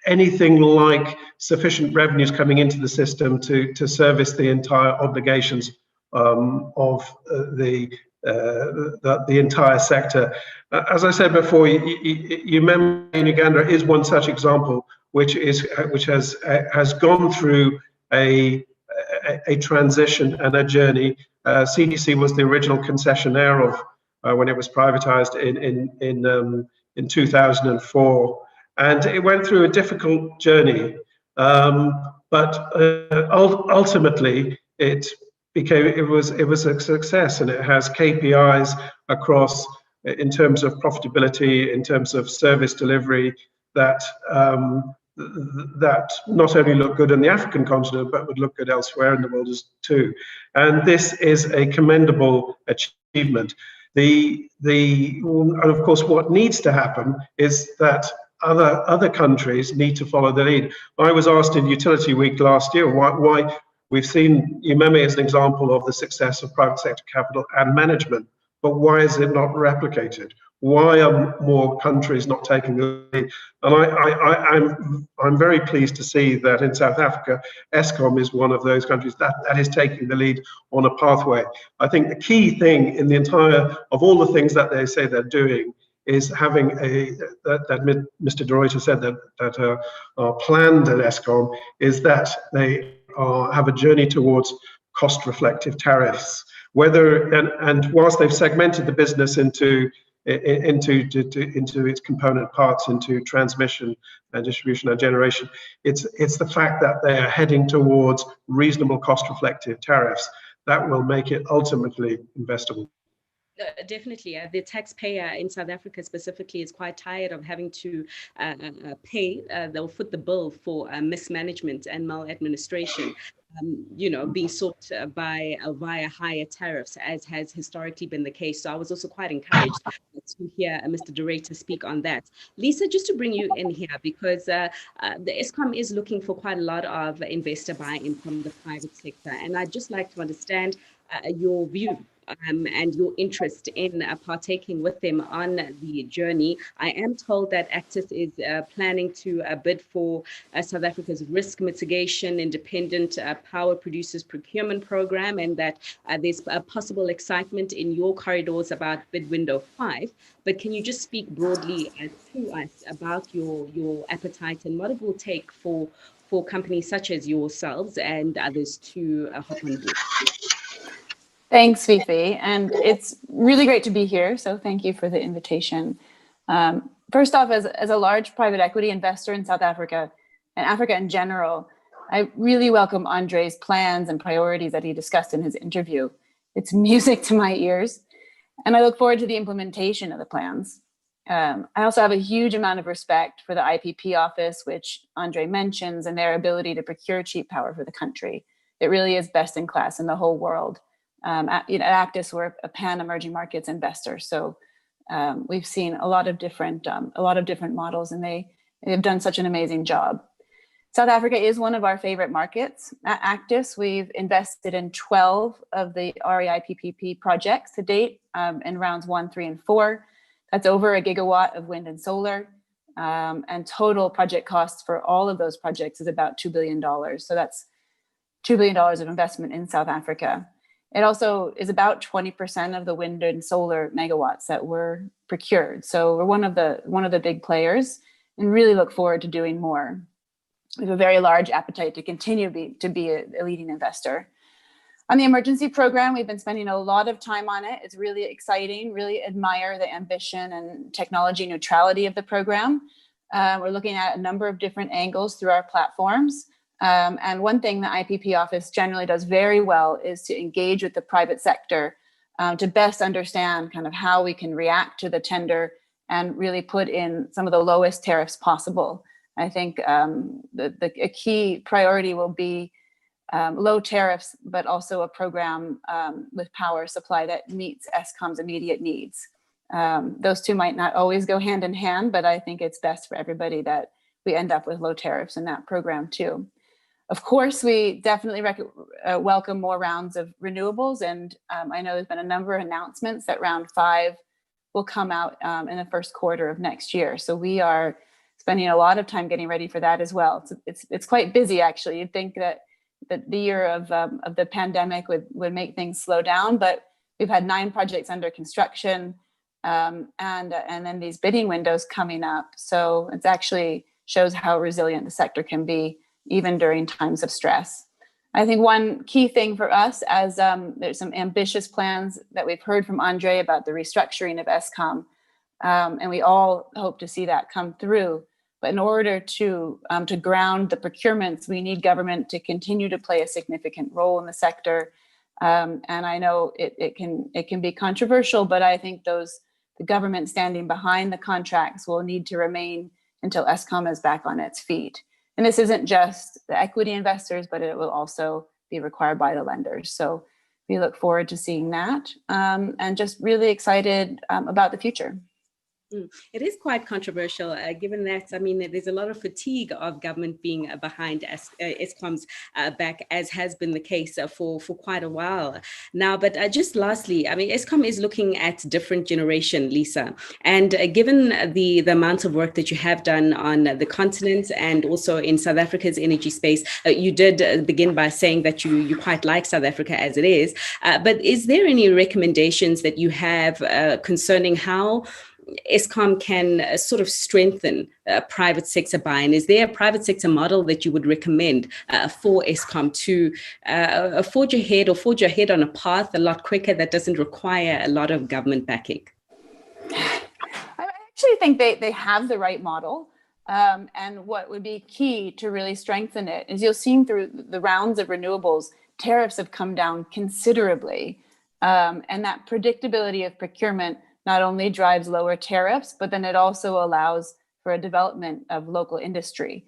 anything like sufficient revenues coming into the system to service the entire obligations of the entire sector. As I said before, you remember in Uganda is one such example, which has gone through a transition and a journey. CDC was the original concessionaire of when it was privatized in 2004. And it went through a difficult journey, but ultimately it was a success, and it has KPIs across in terms of profitability, in terms of service delivery that not only look good in the African continent but would look good elsewhere in the world too. And this is a commendable achievement. And of course, what needs to happen is that other countries need to follow the lead. I was asked in Utility Week last year why we've seen UMEME as an example of the success of private sector capital and management, but why is it not replicated? Why are more countries not taking the lead? And I'm very pleased to see that in South Africa, Eskom is one of those countries that is taking the lead on a pathway. I think the key thing in the entire, of all the things that they say they're doing, is having that Mr. De Ruyter said that are planned at Eskom, is that they have a journey towards cost-reflective tariffs. And whilst they've segmented the business into its component parts, into transmission and distribution and generation, it's the fact that they are heading towards reasonable cost-reflective tariffs that will make it ultimately investable. Definitely. The taxpayer in South Africa specifically is quite tired of having to pay, they'll foot the bill for mismanagement and maladministration, being sought by via higher tariffs, as has historically been the case. So I was also quite encouraged to hear Mr. De Ruyter speak on that. Lisa, just to bring you in here, because the Eskom is looking for quite a lot of investor buy-in from the private sector. And I'd just like to understand your view and your interest in partaking with them on the journey. I am told that Actis is planning to bid for South Africa's risk mitigation independent power producers procurement program, and that there's a possible excitement in your corridors about bid window 5. But can you just speak broadly to us about your appetite and what it will take for companies such as yourselves and others to hop on board? Thanks, Fifi, and it's really great to be here, so thank you for the invitation. First off, as a large private equity investor in South Africa, and Africa in general, I really welcome Andre's plans and priorities that he discussed in his interview. It's music to my ears, and I look forward to the implementation of the plans. I also have a huge amount of respect for the IPP office, which Andre mentions, and their ability to procure cheap power for the country. It really is best in class in the whole world. At Actis, we're a pan-emerging markets investor, so we've seen a lot of different models, and they have done such an amazing job. South Africa is one of our favorite markets. At Actis, we've invested in 12 of the REIPPP projects to date in rounds 1, 3, and 4. That's over 1 gigawatt of wind and solar. and total project costs for all of those projects is about $2 billion. So that's $2 billion of investment in South Africa. It also is about 20% of the wind and solar megawatts that were procured. So we're one of the big players, and really look forward to doing more. We have a very large appetite to continue to be a leading investor. On the emergency program, we've been spending a lot of time on it. It's really exciting, really admire the ambition and technology neutrality of the program. We're looking at a number of different angles through our platforms. And one thing the IPP office generally does very well is to engage with the private sector to best understand kind of how we can react to the tender and really put in some of the lowest tariffs possible. I think a key priority will be low tariffs, but also a program with power supply that meets Eskom's immediate needs. Those two might not always go hand in hand, but I think it's best for everybody that we end up with low tariffs in that program too. Of course, we definitely welcome more rounds of renewables, and I know there's been a number of announcements that round 5 will come out in the first quarter of next year. So we are spending a lot of time getting ready for that as well. It's quite busy, actually. You'd think that the year of the pandemic would make things slow down, but we've had 9 projects under construction, and then these bidding windows coming up. So it actually shows how resilient the sector can be, even during times of stress. I think one key thing for us, as there's some ambitious plans that we've heard from Andre about the restructuring of Eskom, and we all hope to see that come through. But in order to ground the procurements, we need government to continue to play a significant role in the sector. And I know it can be controversial, but I think the government standing behind the contracts will need to remain until Eskom is back on its feet. And this isn't just the equity investors, but it will also be required by the lenders. So we look forward to seeing that, and just really excited about the future. It is quite controversial, given that, I mean, there's a lot of fatigue of government being behind Eskom's back, as has been the case for quite a while now. But just lastly, I mean, Eskom is looking at different generation, Lisa. And given the amount of work that you have done on the continent and also in South Africa's energy space, you did begin by saying that you quite like South Africa as it is. But is there any recommendations that you have concerning how Eskom can sort of strengthen private sector buy-in? Is there a private sector model that you would recommend for Eskom to forge ahead on a path a lot quicker that doesn't require a lot of government backing? I actually think they have the right model. And what would be key to really strengthen it is you'll see through the rounds of renewables, tariffs have come down considerably. And that predictability of procurement not only drives lower tariffs, but then it also allows for a development of local industry.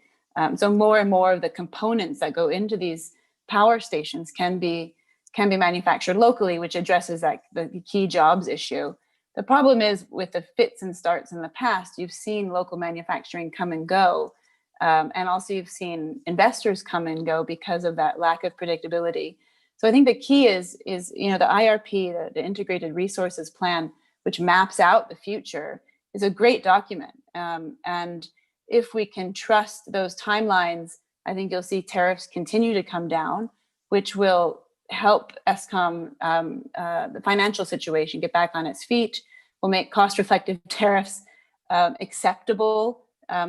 So more and more of the components that go into these power stations can be manufactured locally, which addresses the key jobs issue. The problem is with the fits and starts in the past, you've seen local manufacturing come and go. And also you've seen investors come and go because of that lack of predictability. So I think the key is the IRP, the Integrated Resources Plan, which maps out the future, is a great document. And if we can trust those timelines, I think you'll see tariffs continue to come down, which will help Eskom, the financial situation, get back on its feet, will make cost-reflective tariffs acceptable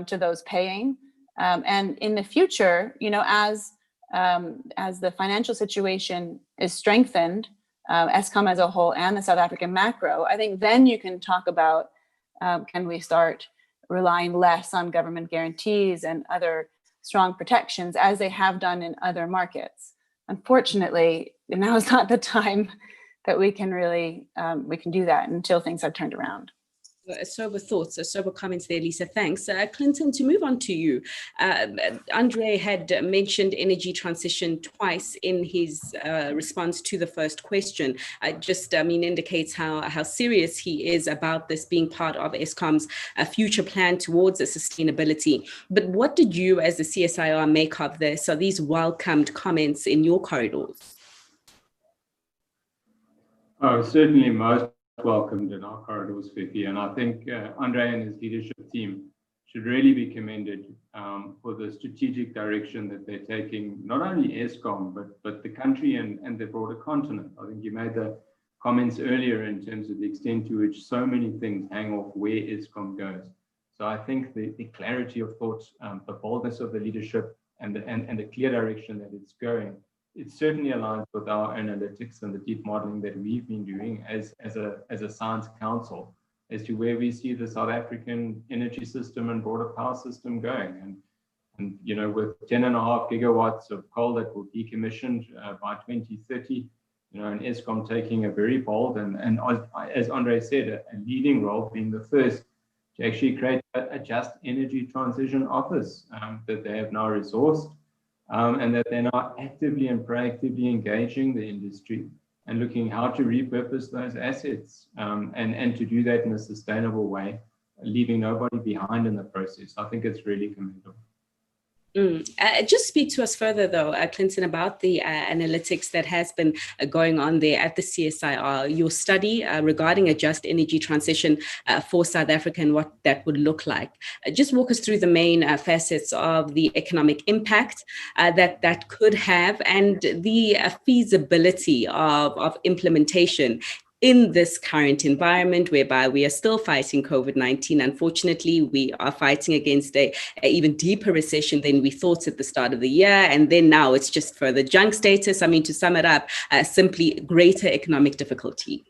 to those paying. And in the future, as the financial situation is strengthened, Eskom as a whole and the South African macro, I think then you can talk about can we start relying less on government guarantees and other strong protections as they have done in other markets. Unfortunately, now is not the time that we can really do that until things have turned around. Sober thoughts, sober comments there, Lisa. Thanks. Clinton, to move on to you. Andre had mentioned energy transition twice in his response to the first question. Indicates how serious he is about this being part of Eskom's future plan towards sustainability. But what did you, as the CSIR, make of this? Are these welcomed comments in your corridors? Oh, certainly most welcomed in our corridors, Fifi, and I think Andre and his leadership team should really be commended for the strategic direction that they're taking, not only Eskom, but the country and the broader continent. I think you made the comments earlier in terms of the extent to which so many things hang off where Eskom goes. So I think the clarity of thought, the boldness of the leadership, and the clear direction that it's going, it certainly aligns with our analytics and the deep modeling that we've been doing as a science council as to where we see the South African energy system and broader power system going. And you know, with 10.5 gigawatts of coal that will be decommissioned by 2030, you know, and Eskom taking a very bold and as Andre said, a leading role, being the first to actually create a just energy transition office that they have now resourced, and that they're now actively and proactively engaging the industry and looking how to repurpose those assets, and to do that in a sustainable way, leaving nobody behind in the process. I think it's really commendable. Just speak to us further, though, Clinton, about the analytics that has been going on there at the CSIR, your study regarding a just energy transition for South Africa and what that would look like. Just walk us through the main facets of the economic impact that could have, and the feasibility of implementation in this current environment, whereby we are still fighting COVID-19. Unfortunately, we are fighting against a even deeper recession than we thought at the start of the year. And then now it's just further junk status. I mean, to sum it up, simply greater economic difficulty.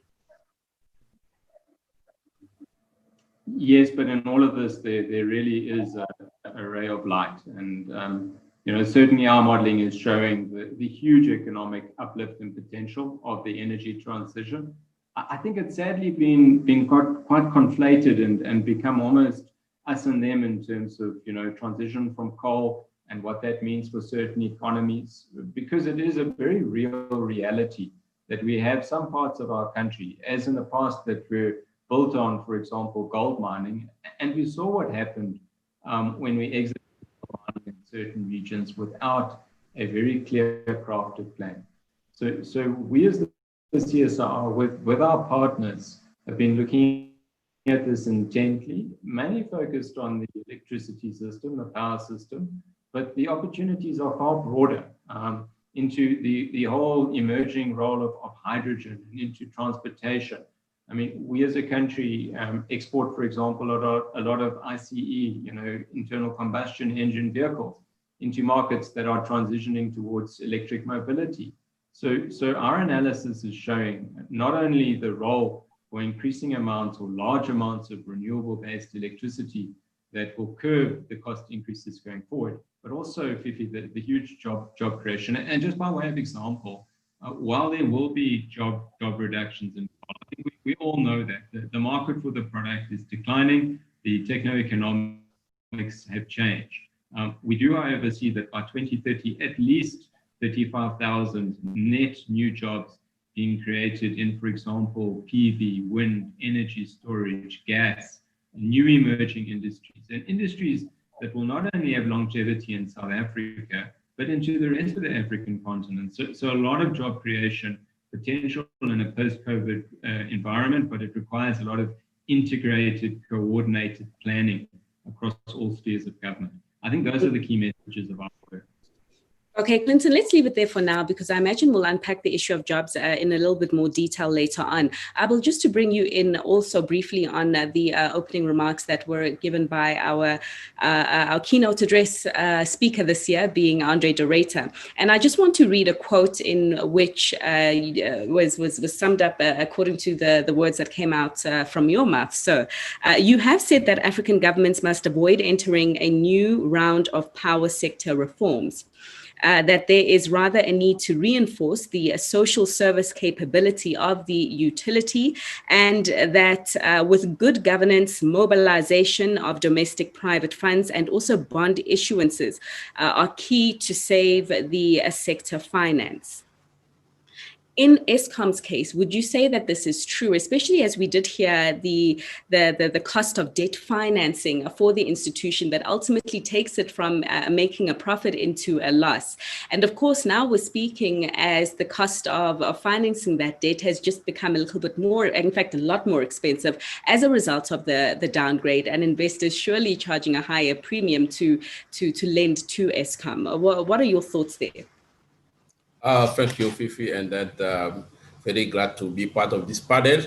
Yes, but in all of this, there really is a ray of light. And, you know, certainly our modeling is showing the huge economic uplift and potential of the energy transition. I think it's sadly been quite conflated and become almost us and them in terms of, you know, transition from coal and what that means for certain economies, because it is a very real reality that we have some parts of our country, as in the past, that were built on, for example, gold mining. And we saw what happened when we exited mining in certain regions without a very clear crafted plan. So we as the CSR with our partners have been looking at this intently, mainly focused on the electricity system, the power system, but the opportunities are far broader into the whole emerging role of hydrogen and into transportation. I mean, we as a country export, for example, a lot of ICE, you know, internal combustion engine vehicles into markets that are transitioning towards electric mobility. So our analysis is showing not only the role for increasing amounts or large amounts of renewable-based electricity that will curb the cost increases going forward, but also, Fifi, the huge job creation. And just by way of example, while there will be job reductions in I think we all know that the market for the product is declining, the techno-economics have changed. We do, however, see that by 2030, at least 35,000 net new jobs being created in, for example, PV, wind, energy storage, gas, new emerging industries, and industries that will not only have longevity in South Africa, but into the rest of the African continent. So a lot of job creation potential in a post-COVID environment, but it requires a lot of integrated, coordinated planning across all spheres of government. I think those are the key messages of our work. Okay, Clinton, let's leave it there for now, because I imagine we'll unpack the issue of jobs in a little bit more detail later on. Abel, just to bring you in also briefly on the opening remarks that were given by our keynote address speaker this year, being Andre de Ruyter. And I just want to read a quote in which was summed up according to the words that came out from your mouth. So you have said that African governments must avoid entering a new round of power sector reforms. That there is rather a need to reinforce the social service capability of the utility, and that with good governance, mobilization of domestic private funds and also bond issuances are key to save the sector finance. In Eskom's case, would you say that this is true, especially as we did hear the cost of debt financing for the institution that ultimately takes it from making a profit into a loss? And of course, now we're speaking as the cost of financing that debt has just become a little bit more, in fact, a lot more expensive as a result of the downgrade, and investors surely charging a higher premium to lend to Eskom. What are your thoughts there? Thank you, Fifi, and that very glad to be part of this panel.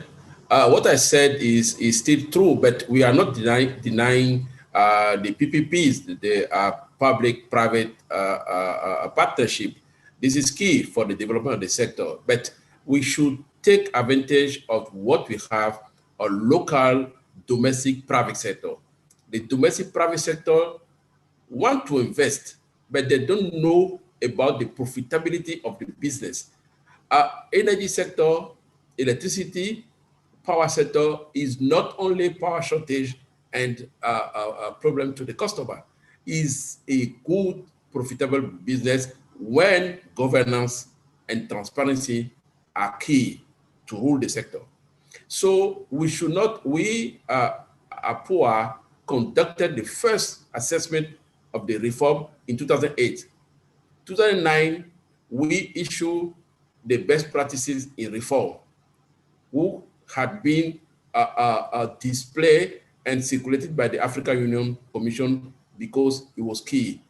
What I said is still true, but we are not denying the PPPs, the public-private partnership. This is key for the development of the sector, but we should take advantage of what we have, a local domestic private sector. The domestic private sector want to invest, but they don't know about the profitability of the business. Energy sector, electricity, power sector is not only power shortage and a problem to the customer, is a good profitable business when governance and transparency are key to rule the sector. So we should not, APOA conducted the first assessment of the reform in 2008. 2009, we issued the best practices in reform, who had been displayed and circulated by the African Union Commission because it was key.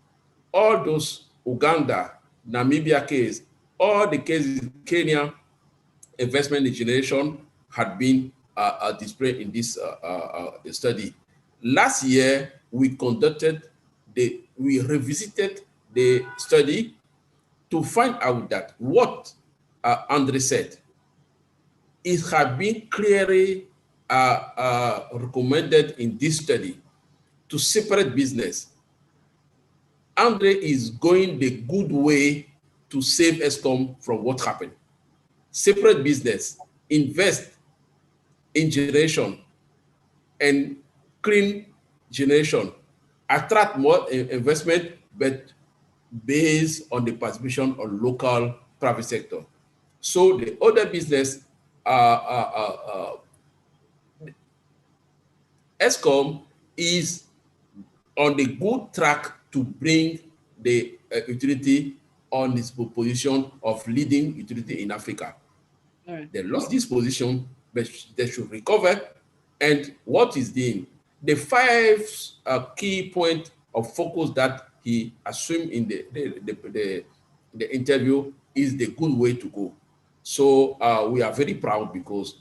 All those Uganda, Namibia case, all the cases in Kenya, investment in generation had been displayed in this study. Last year, we revisited the study to find out that what Andre said, it had been clearly recommended in this study to separate business. Andre is going the good way to save Eskom from what happened. Separate business, invest in generation and clean generation, attract more investment, but based on the participation of local private sector. So the other business, Eskom is on the good track to bring the utility on its position of leading utility in Africa. Right. They lost this position, but they should recover. And what is the 5 key points of focus that he assumed in the interview is the good way to go. So we are very proud because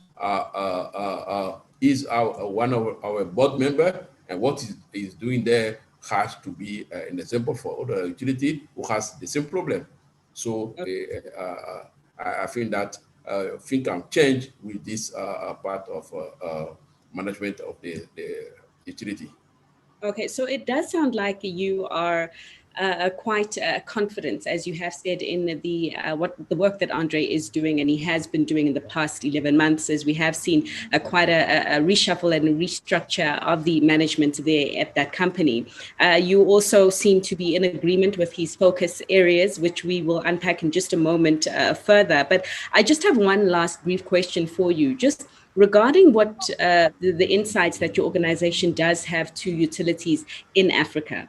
he's one of our board member, and what he's doing there has to be an example for other utility who has the same problem. So I think that things can change with this part of management of the utility. Okay, so it does sound like you are quite confident, as you have said, in the work that Andre is doing, and he has been doing in the past 11 months, as we have seen quite a reshuffle and a restructure of the management there at that company. You also seem to be in agreement with his focus areas, which we will unpack in just a moment further. But I just have one last brief question for you, just regarding what the insights that your organization does have to utilities in Africa.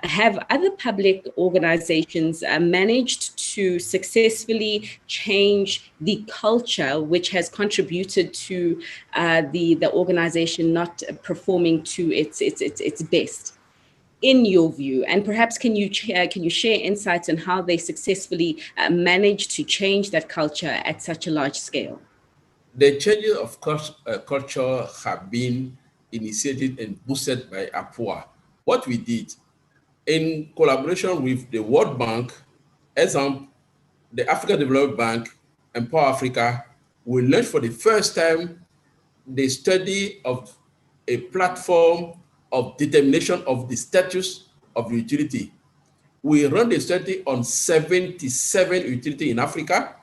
Have other public organizations managed to successfully change the culture which has contributed to the organization not performing to its best, in your view? And perhaps can you share insights on how they successfully managed to change that culture at such a large scale? The changes of culture have been initiated and boosted by APOA. What we did, in collaboration with the World Bank, ESAMP, the African Development Bank, and Power Africa, we launched for the first time the study of a platform of determination of the status of the utility. We run the study on 77 utilities in Africa,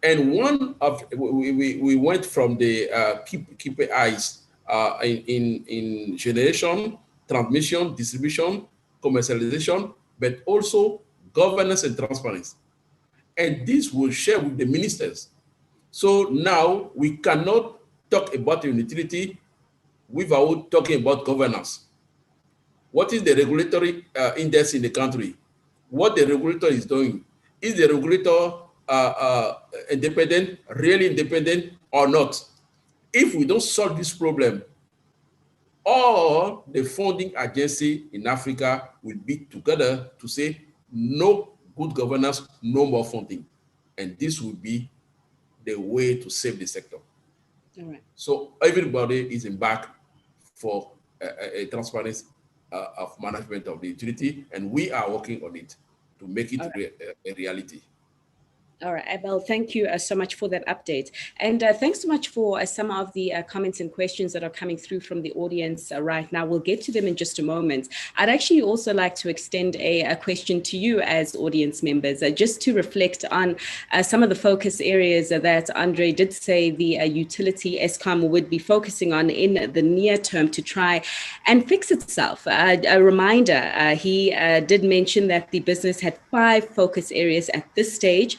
and we went from the KPIs in generation, transmission, distribution, commercialization, but also governance and transparency. And this will share with the ministers So now we cannot talk about utility without talking about governance. What is the regulatory index in the country? What the regulator is doing? Is the regulator independent, really independent or not? If we don't solve this problem, all the funding agency in Africa will be together to say no good governance, no more funding. And this will be the way to save the sector. All right. So everybody is in back for a transparency of management of the utility, and we are working on it to make it a reality. All right, Abel, thank you so much for that update. And thanks so much for some of the comments and questions that are coming through from the audience right now. We'll get to them in just a moment. I'd actually also like to extend a question to you as audience members, just to reflect on some of the focus areas that Andre did say the utility Eskom would be focusing on in the near term to try and fix itself. A reminder, he did mention that the business had 5 focus areas at this stage.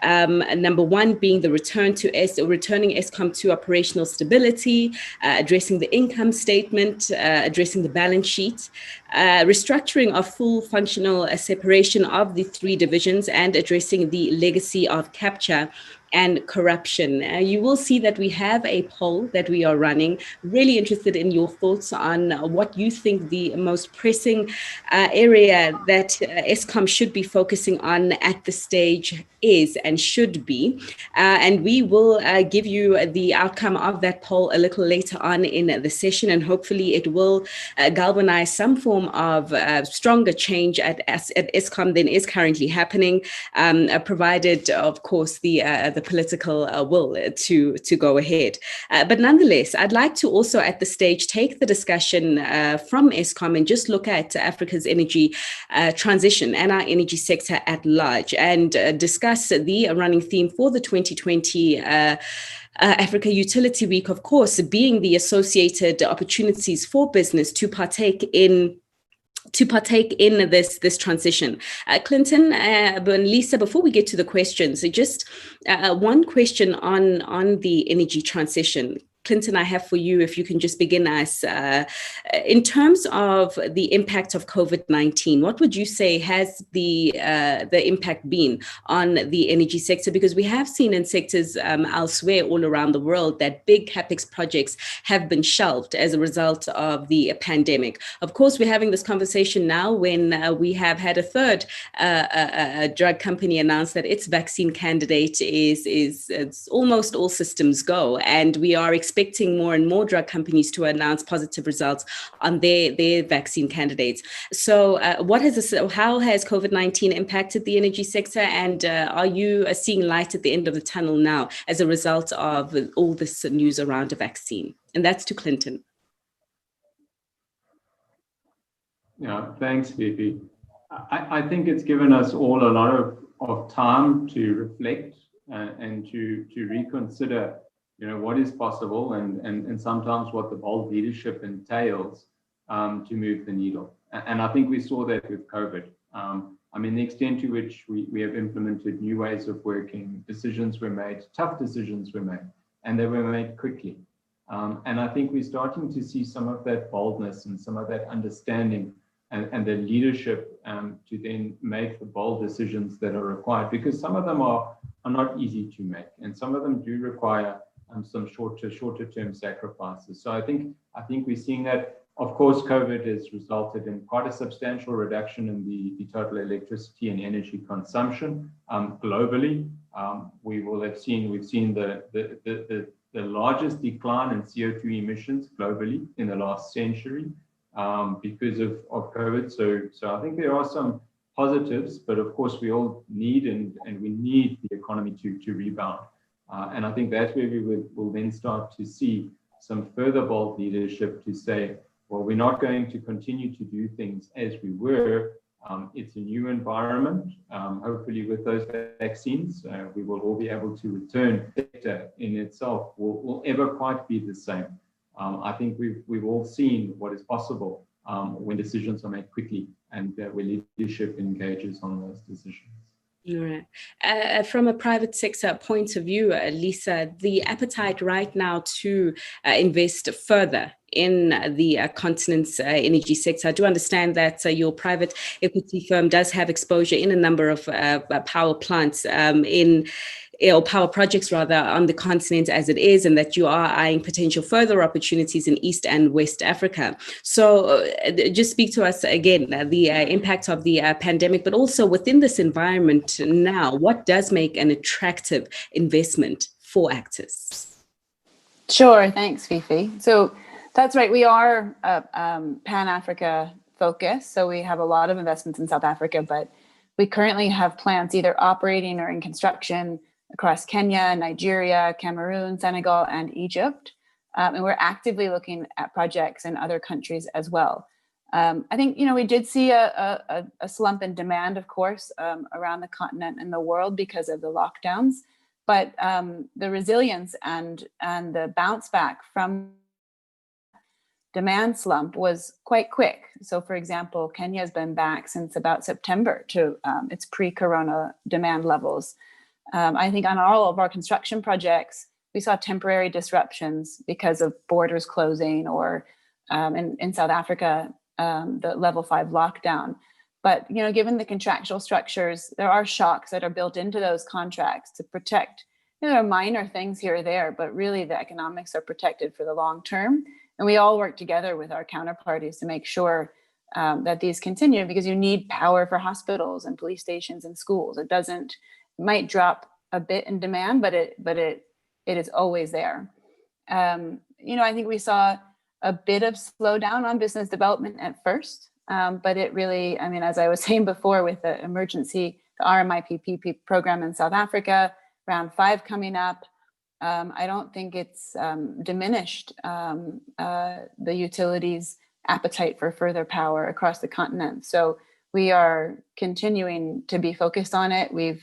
Number 1 being the returning Eskom to operational stability, addressing the income statement, addressing the balance sheet, restructuring of full functional separation of the 3 divisions, and addressing the legacy of capture and corruption. You will see that we have a poll that we are running. Really interested in your thoughts on what you think the most pressing area that Eskom should be focusing on at this stage is and should be. And we will give you the outcome of that poll a little later on in the session, and hopefully it will galvanize some form of stronger change at Eskom than is currently happening, provided, of course, the political will to go ahead. But nonetheless, I'd like to also at the stage take the discussion from Eskom and just look at Africa's energy transition and our energy sector at large, and discuss the running theme for the 2020 Africa Utility Week, of course, being the associated opportunities for business to partake in this transition. Clinton, Lisa, before we get to the questions, just one question on the energy transition. Clinton, I have for you, if you can just begin us, in terms of the impact of COVID-19, what would you say has the impact been on the energy sector? Because we have seen in sectors elsewhere all around the world that big CapEx projects have been shelved as a result of the pandemic. Of course, we're having this conversation now when we have had a third drug company announce that its vaccine candidate is it's almost all systems go, and we are expecting more and more drug companies to announce positive results on their vaccine candidates. So how has COVID-19 impacted the energy sector, and are you seeing light at the end of the tunnel now as a result of all this news around a vaccine? And that's to Clinton. Yeah, thanks, Fifi. I think it's given us all a lot of time to reflect and to reconsider what is possible and sometimes what the bold leadership entails to move the needle. And I think we saw that with COVID. The extent to which we have implemented new ways of working, decisions were made, tough decisions were made, and they were made quickly. And I think we're starting to see some of that boldness and some of that understanding and the leadership to then make the bold decisions that are required, because some of them are not easy to make, and some of them do require some shorter term sacrifices. So I think we're seeing that. Of course, COVID has resulted in quite a substantial reduction in the total electricity and energy consumption globally. We've seen the largest decline in CO2 emissions globally in the last century because of COVID. So I think there are some positives, but of course we all need and we need the economy to rebound. And I think that's where we will then start to see some further bold leadership to say, well, we're not going to continue to do things as we were. It's a new environment. Hopefully with those vaccines, we will all be able to return. The sector in itself will ever quite be the same. I think we've all seen what is possible when decisions are made quickly and where leadership engages on those decisions. All right. From a private sector point of view, Lisa, the appetite right now to invest further in the continent's energy sector. I do understand that your private equity firm does have exposure in a number of power plants or power projects rather on the continent as it is, and that you are eyeing potential further opportunities in East and West Africa. So just speak to us again, the impact of the pandemic, but also within this environment now, what does make an attractive investment for actors? Sure, thanks, Fifi. So that's right, we are Pan-Africa focused, so we have a lot of investments in South Africa, but we currently have plants either operating or in construction across Kenya, Nigeria, Cameroon, Senegal, and Egypt. And we're actively looking at projects in other countries as well. I think, we did see a slump in demand, of course, around the continent and the world because of the lockdowns, but the resilience and the bounce back from demand slump was quite quick. So for example, Kenya has been back since about September to its pre-corona demand levels. I think on all of our construction projects, we saw temporary disruptions because of borders closing or in South Africa, the level 5 lockdown. But, given the contractual structures, there are shocks that are built into those contracts to protect, there are minor things here or there, but really the economics are protected for the long term. And we all work together with our counterparties to make sure that these continue, because you need power for hospitals and police stations and schools. It might drop a bit in demand, but it is always there. I think we saw a bit of slowdown on business development at first, but it really, as I was saying before, with the RMIPP program in South Africa, round 5 coming up, I don't think it's diminished the utilities' appetite for further power across the continent. So we are continuing to be focused on it. We're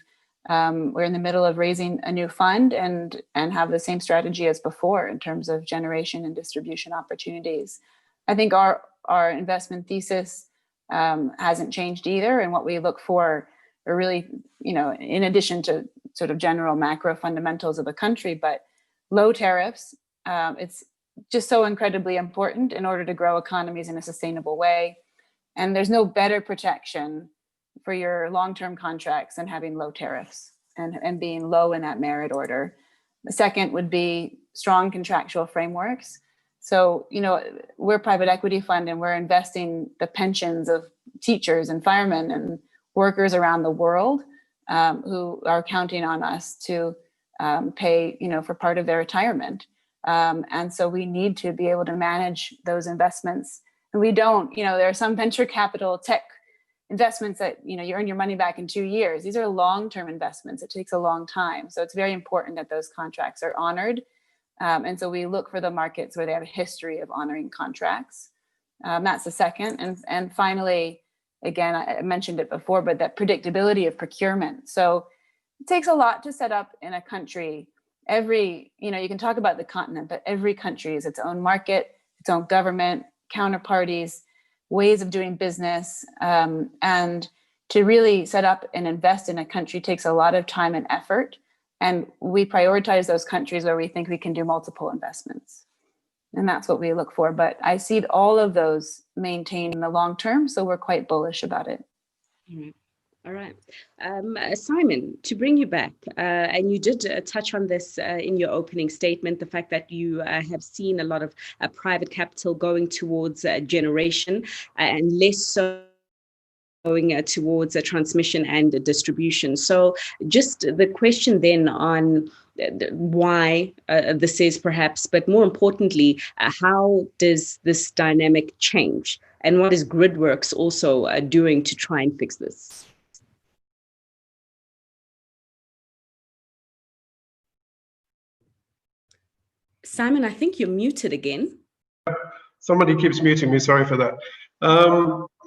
in the middle of raising a new fund and have the same strategy as before in terms of generation and distribution opportunities. I think our investment thesis hasn't changed either, and what we look for are really, in addition to sort of general macro fundamentals of a country, but low tariffs. It's just so incredibly important in order to grow economies in a sustainable way. And there's no better protection for your long-term contracts than having low tariffs and being low in that merit order. The second would be strong contractual frameworks. So, we're a private equity fund and we're investing the pensions of teachers and firemen and workers around the world who are counting on us to pay, for part of their retirement. And so we need to be able to manage those investments. And we don't, there are some venture capital tech investments that, you earn your money back in 2 years. These are long-term investments. It takes a long time. So it's very important that those contracts are honored. And so we look for the markets where they have a history of honoring contracts. That's the second. And finally, again, I mentioned it before, but that predictability of procurement. So it takes a lot to set up in a country. You can talk about the continent, but every country is its own market, its own government, counterparties, ways of doing business. And to really set up and invest in a country takes a lot of time and effort. And we prioritize those countries where we think we can do multiple investments. And that's what we look for. But I see all of those maintained in the long term, so we're quite bullish about it. All right. Simon, to bring you back, and you did touch on this in your opening statement, the fact that you have seen a lot of private capital going towards generation and less so going towards transmission and distribution. So just the question then on why this is perhaps, but more importantly, how does this dynamic change? And what is GridWorks also doing to try and fix this? Simon, I think you're muted again. Somebody keeps muting me, sorry for that.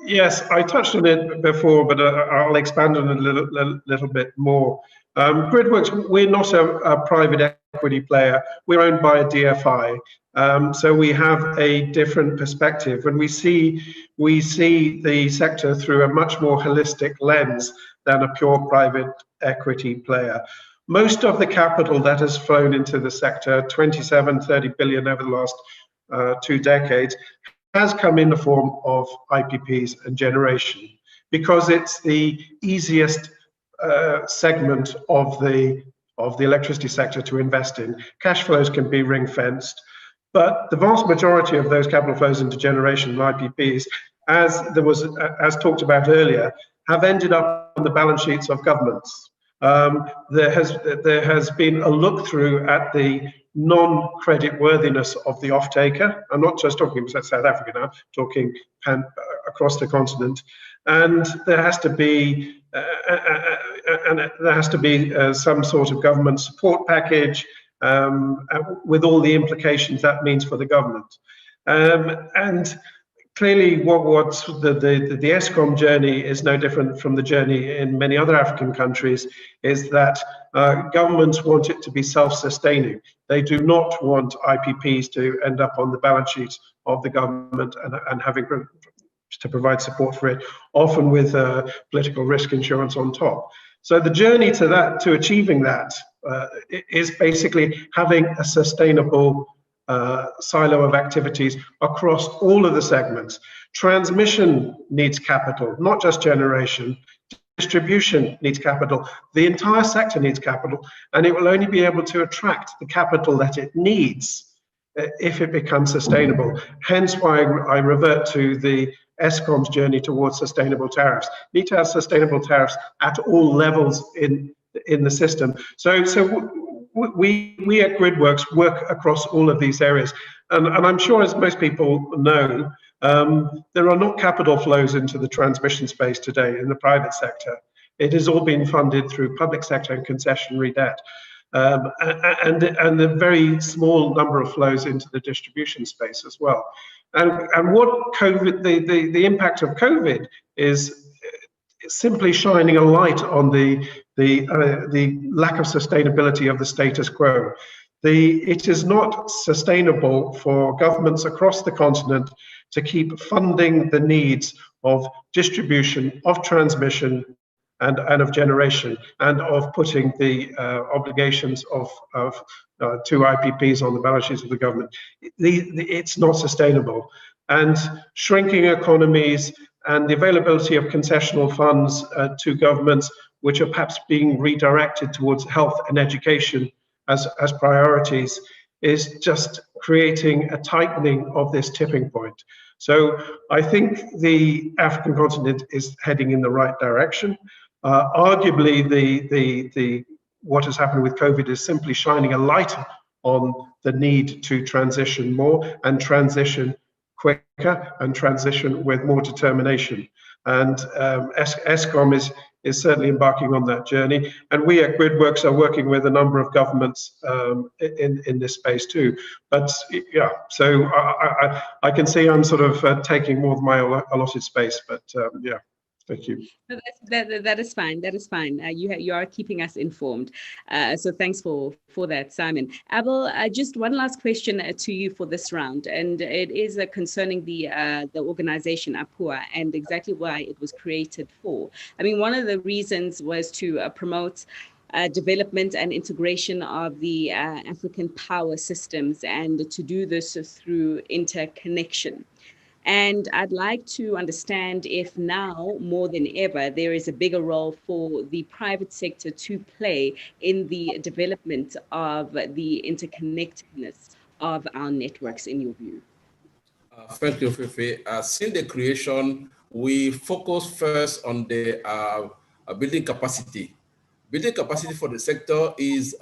Yes, I touched on it before, but I'll expand on it a little bit more. GridWorks, we're not a private equity player. We're owned by a DFI. So we have a different perspective. When we see the sector through a much more holistic lens than a pure private equity player. Most of the capital that has flown into the sector, 30 billion over the last 2 decades, has come in the form of IPPs and generation, because it's the easiest segment of the electricity sector to invest in. Cash flows can be ring-fenced, but the vast majority of those capital flows into generation and IPPs, as talked about earlier, have ended up on the balance sheets of governments. There has been a look through at the non-credit worthiness of the off-taker. I'm not just talking about South Africa now, talking across the continent, and there has to be some sort of government support package with all the implications that means for the government. And clearly, what's the ESCOM journey is no different from the journey in many other African countries, is that governments want it to be self-sustaining. They do not want IPPs to end up on the balance sheets of the government and having to provide support for it, often with political risk insurance on top. So the journey to achieving that is basically having a sustainable silo of activities across all of the segments. Transmission needs capital, not just generation. Distribution needs capital. The entire sector needs capital, and it will only be able to attract the capital that it needs if it becomes sustainable. Hence why I revert to the ESCOM's journey towards sustainable tariffs. Need to have sustainable tariffs at all levels in the system. So we at GridWorks work across all of these areas, and I'm sure, as most people know, there are not capital flows into the transmission space today in the private sector. It has all been funded through public sector and concessionary debt, and a very small number of flows into the distribution space as well. And what COVID, the impact of COVID is simply shining a light on the lack of sustainability of the status quo. It is not sustainable for governments across the continent to keep funding the needs of distribution, of transmission, and of generation, and of putting the obligations of two IPPs on the balance sheets of the government. It's not sustainable. And shrinking economies and the availability of concessional funds to governments, which are perhaps being redirected towards health and education as priorities, is just creating a tightening of this tipping point. So I think the African continent is heading in the right direction. Arguably, what has happened with COVID is simply shining a light on the need to transition more and transition quicker and transition with more determination. And ESCOM is certainly embarking on that journey. And we at GridWorks are working with a number of governments in this space too. But yeah, so I can see I'm sort of taking more of my allotted space, but yeah. Thank you. No, that is fine. That is fine. You are keeping us informed. So thanks for that, Simon. Abel, just one last question to you for this round, and it is concerning the organization APUA and exactly why it was created for. I mean, one of the reasons was to promote development and integration of the African power systems, and to do this through interconnection. And I'd like to understand if now, more than ever, there is a bigger role for the private sector to play in the development of the interconnectedness of our networks, in your view. Thank you, Fifi. Since the creation, we focus first on the building capacity. Building capacity for the sector is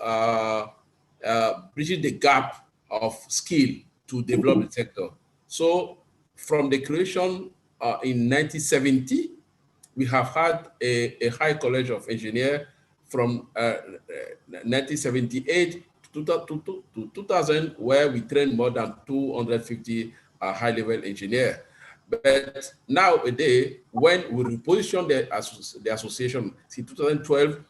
bridging the gap of skill to develop the sector. So, from the creation in 1970, we have had a High College of Engineers from 1978 to 2000, where we trained more than 250 high-level engineers. But nowadays, when we reposition the association in 2012,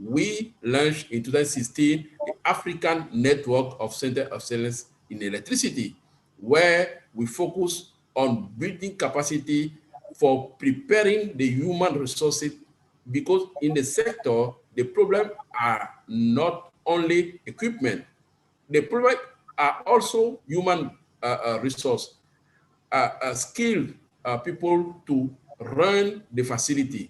we launched in 2016 the African Network of Centers of Excellence in Electricity, where we focus on building capacity for preparing the human resources, because in the sector, the problem are not only equipment. The problem are also human resource, skilled people to run the facility.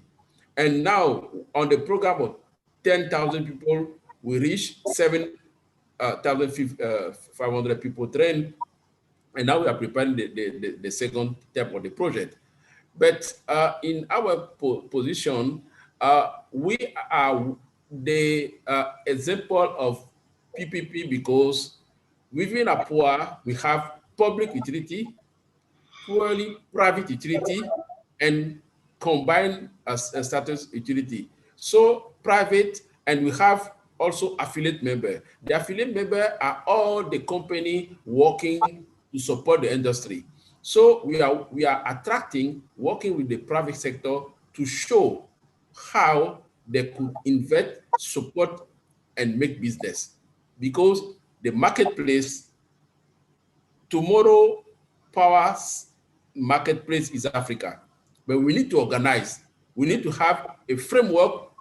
And now on the program of 10,000 people, we reach 7,500 people trained. And now we are preparing the second step of the project. But in our position, we are the example of PPP because within APOA, we have public utility, purely private utility, and combined status utility. So private, and we have also affiliate member. The affiliate member are all the company working to support the industry. So we are attracting, working with the private sector to show how they could invest, support, and make business. Because the marketplace, tomorrow power's marketplace is Africa. But we need to organize. We need to have a framework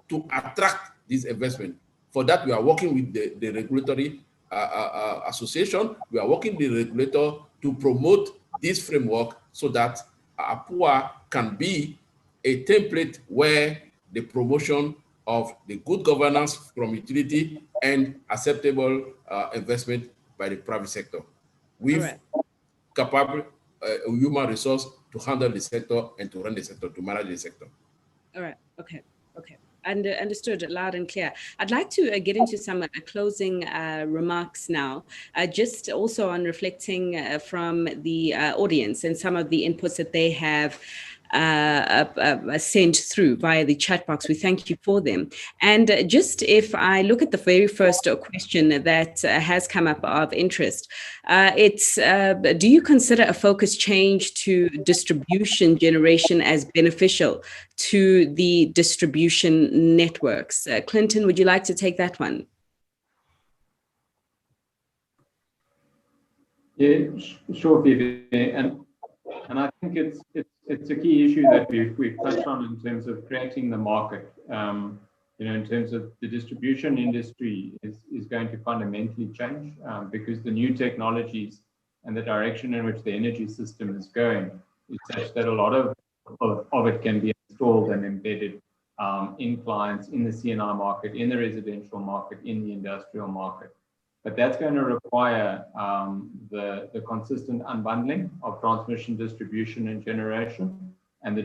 to attract this investment. For that, we are working with the regulatory association. We are working with the regulator to promote this framework so that APOA can be a template where the promotion of the good governance from utility and acceptable investment by the private sector with capable human resource to handle the sector and to run the sector, to manage the sector. All right. Okay. And understood, loud and clear. I'd like to get into some closing remarks now, just also on reflecting from the audience and some of the inputs that they have sent through via the chat box. We thank you for them. And just if I look at the very first question that has come up of interest, it's do you consider a focus change to distribution generation as beneficial to the distribution networks? Clinton, would you like to take that one? Yeah, sure, Phoebe. And I think it's a key issue that we've touched on in terms of creating the market. In terms of the distribution industry is going to fundamentally change because the new technologies and the direction in which the energy system is going is such that a lot of it can be installed and embedded in clients, in the C&I market, in the residential market, in the industrial market. But that's going to require the consistent unbundling of transmission, distribution, and generation. And the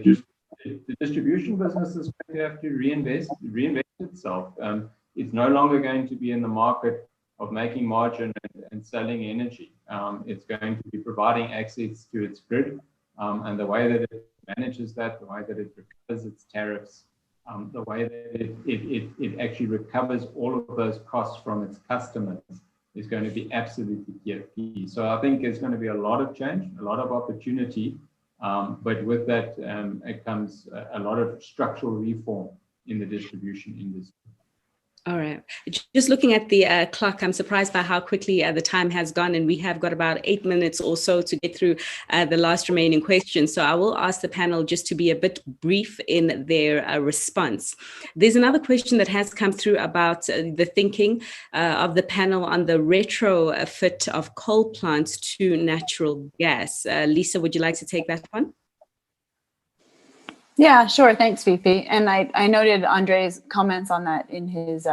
distribution business is going to have to reinvest itself. It's no longer going to be in the market of making margin and selling energy. It's going to be providing access to its grid, and the way that it manages that, the way that it recovers its tariffs, the way that it actually recovers all of those costs from its customers is going to be absolutely key. So I think there's going to be a lot of change, a lot of opportunity, but with that it comes a lot of structural reform in the distribution industry. All right. Just looking at the clock, I'm surprised by how quickly the time has gone, and we have got about 8 minutes or so to get through the last remaining questions. So I will ask the panel just to be a bit brief in their response. There's another question that has come through about the thinking of the panel on the retrofit of coal plants to natural gas. Lisa, would you like to take that one? Yeah, sure. Thanks, Fifi. And I noted Andre's comments on that in his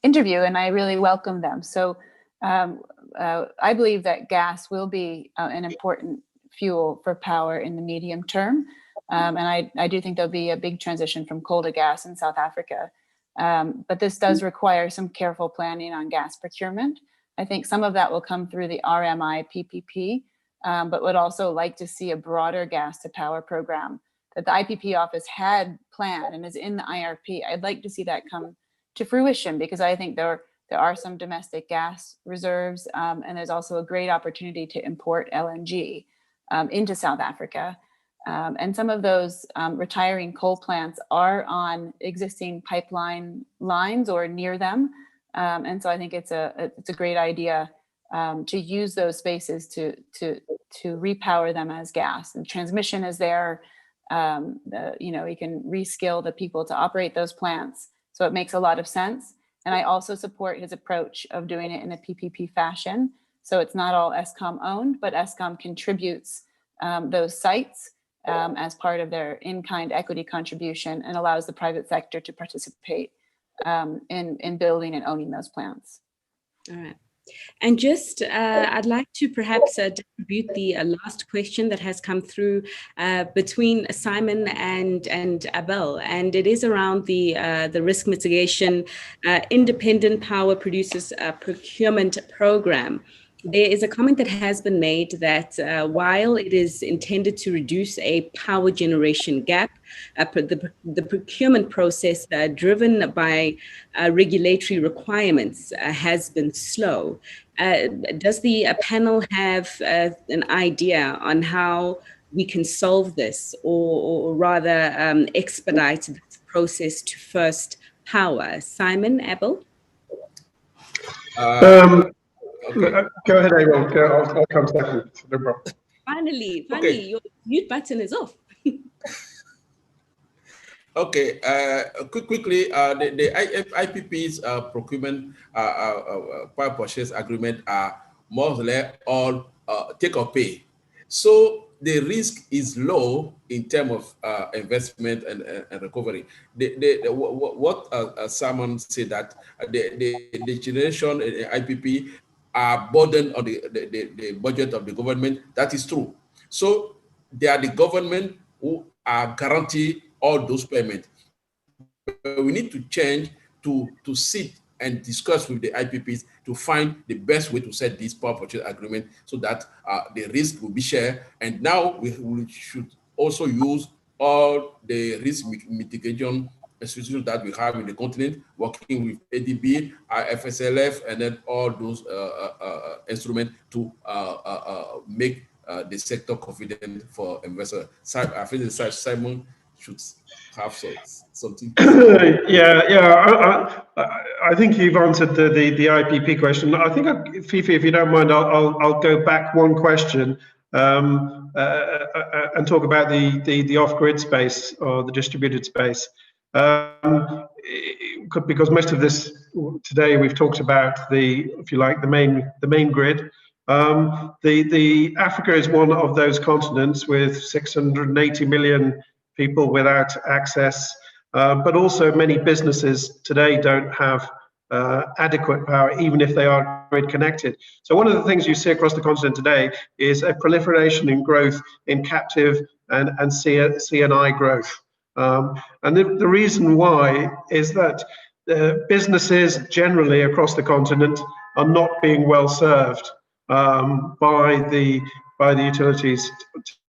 interview, and I really welcome them. So I believe that gas will be an important fuel for power in the medium term. And I do think there'll be a big transition from coal to gas in South Africa. But this does require some careful planning on gas procurement. I think some of that will come through the RMI PPP, but would also like to see a broader gas to power program that the IPP office had planned and is in the IRP. I'd like to see that come to fruition because I think there are some domestic gas reserves, and there's also a great opportunity to import LNG into South Africa. And some of those retiring coal plants are on existing pipeline lines or near them. And so I think it's a great idea to use those spaces to repower them as gas. And transmission is there. We can reskill the people to operate those plants. So So it makes a lot of sense. And I also support his approach of doing it in a PPP fashion. So it's not all ESCOM owned, but ESCOM contributes those sites as part of their in-kind equity contribution and allows the private sector to participate in building and owning those plants. All right. And just, I'd like to perhaps distribute the last question that has come through between Simon and Abel, and it is around the risk mitigation independent power producers procurement program. There is a comment that has been made that while it is intended to reduce a power generation gap, the procurement process driven by regulatory requirements has been slow. Does the panel have an idea on how we can solve this, or rather expedite this process to first power? Simon, Abel? Okay. Go ahead, Abel. I'll come second. No problem. Finally, Okay. Your mute button is off. Okay, quickly, the IPP's procurement power purchase agreement are more or less all take or pay. So the risk is low in terms of investment and recovery. What Simon said that the generation IPP are burdened on the budget of the government. That is true. So they are the government who are guarantee all those payments. We need to change to sit and discuss with the IPPs to find the best way to set this power purchase agreement so that the risk will be shared. And now we should also use all the risk mitigation institutions that we have in the continent, working with ADB, FSLF, and then all those instruments to make the sector confident for investors. I think Simon should have something. I think you've answered the IPP question. I think, Fifi, if you don't mind, I'll go back one question and talk about the off-grid space or the distributed space. Because most of this today we've talked about if you like, the main grid. The Africa is one of those continents with 680 million people without access, but also many businesses today don't have adequate power, even if they are grid connected. So one of the things you see across the continent today is a proliferation in growth in captive and CNI growth. And the reason why is that businesses generally across the continent are not being well served by the utilities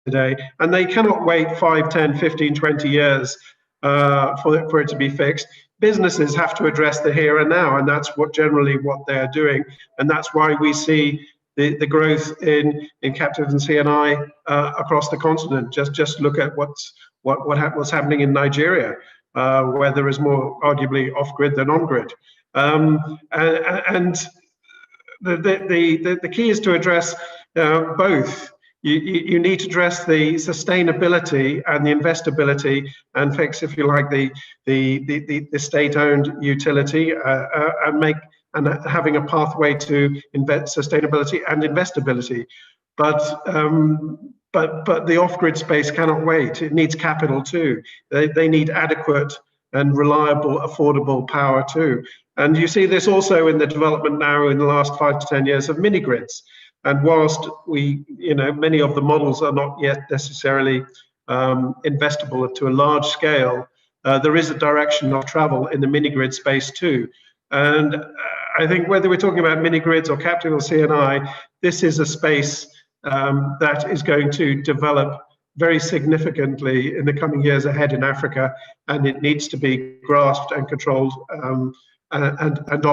today, and they cannot wait 5, 10, 15, 20 years for it to be fixed. Businesses have to address the here and now, and that's generally what they're doing, and that's why we see the growth in captive and CNI across the continent. Just look at what's happening in Nigeria, where there is more arguably off-grid than on-grid, and the key is to address both. You need to address the sustainability and the investability and fix, if you like, the state-owned utility and having a pathway to sustainability and investability. But the off-grid space cannot wait. It needs capital too. They need adequate and reliable, affordable power too. And you see this also in the development now in the last 5 to 10 years of mini grids. And whilst many of the models are not yet necessarily investable to a large scale, there is a direction of travel in the mini grid space too. And I think whether we're talking about mini grids or captive or CNI, this is a space that is going to develop very significantly in the coming years ahead in Africa, and it needs to be grasped and controlled and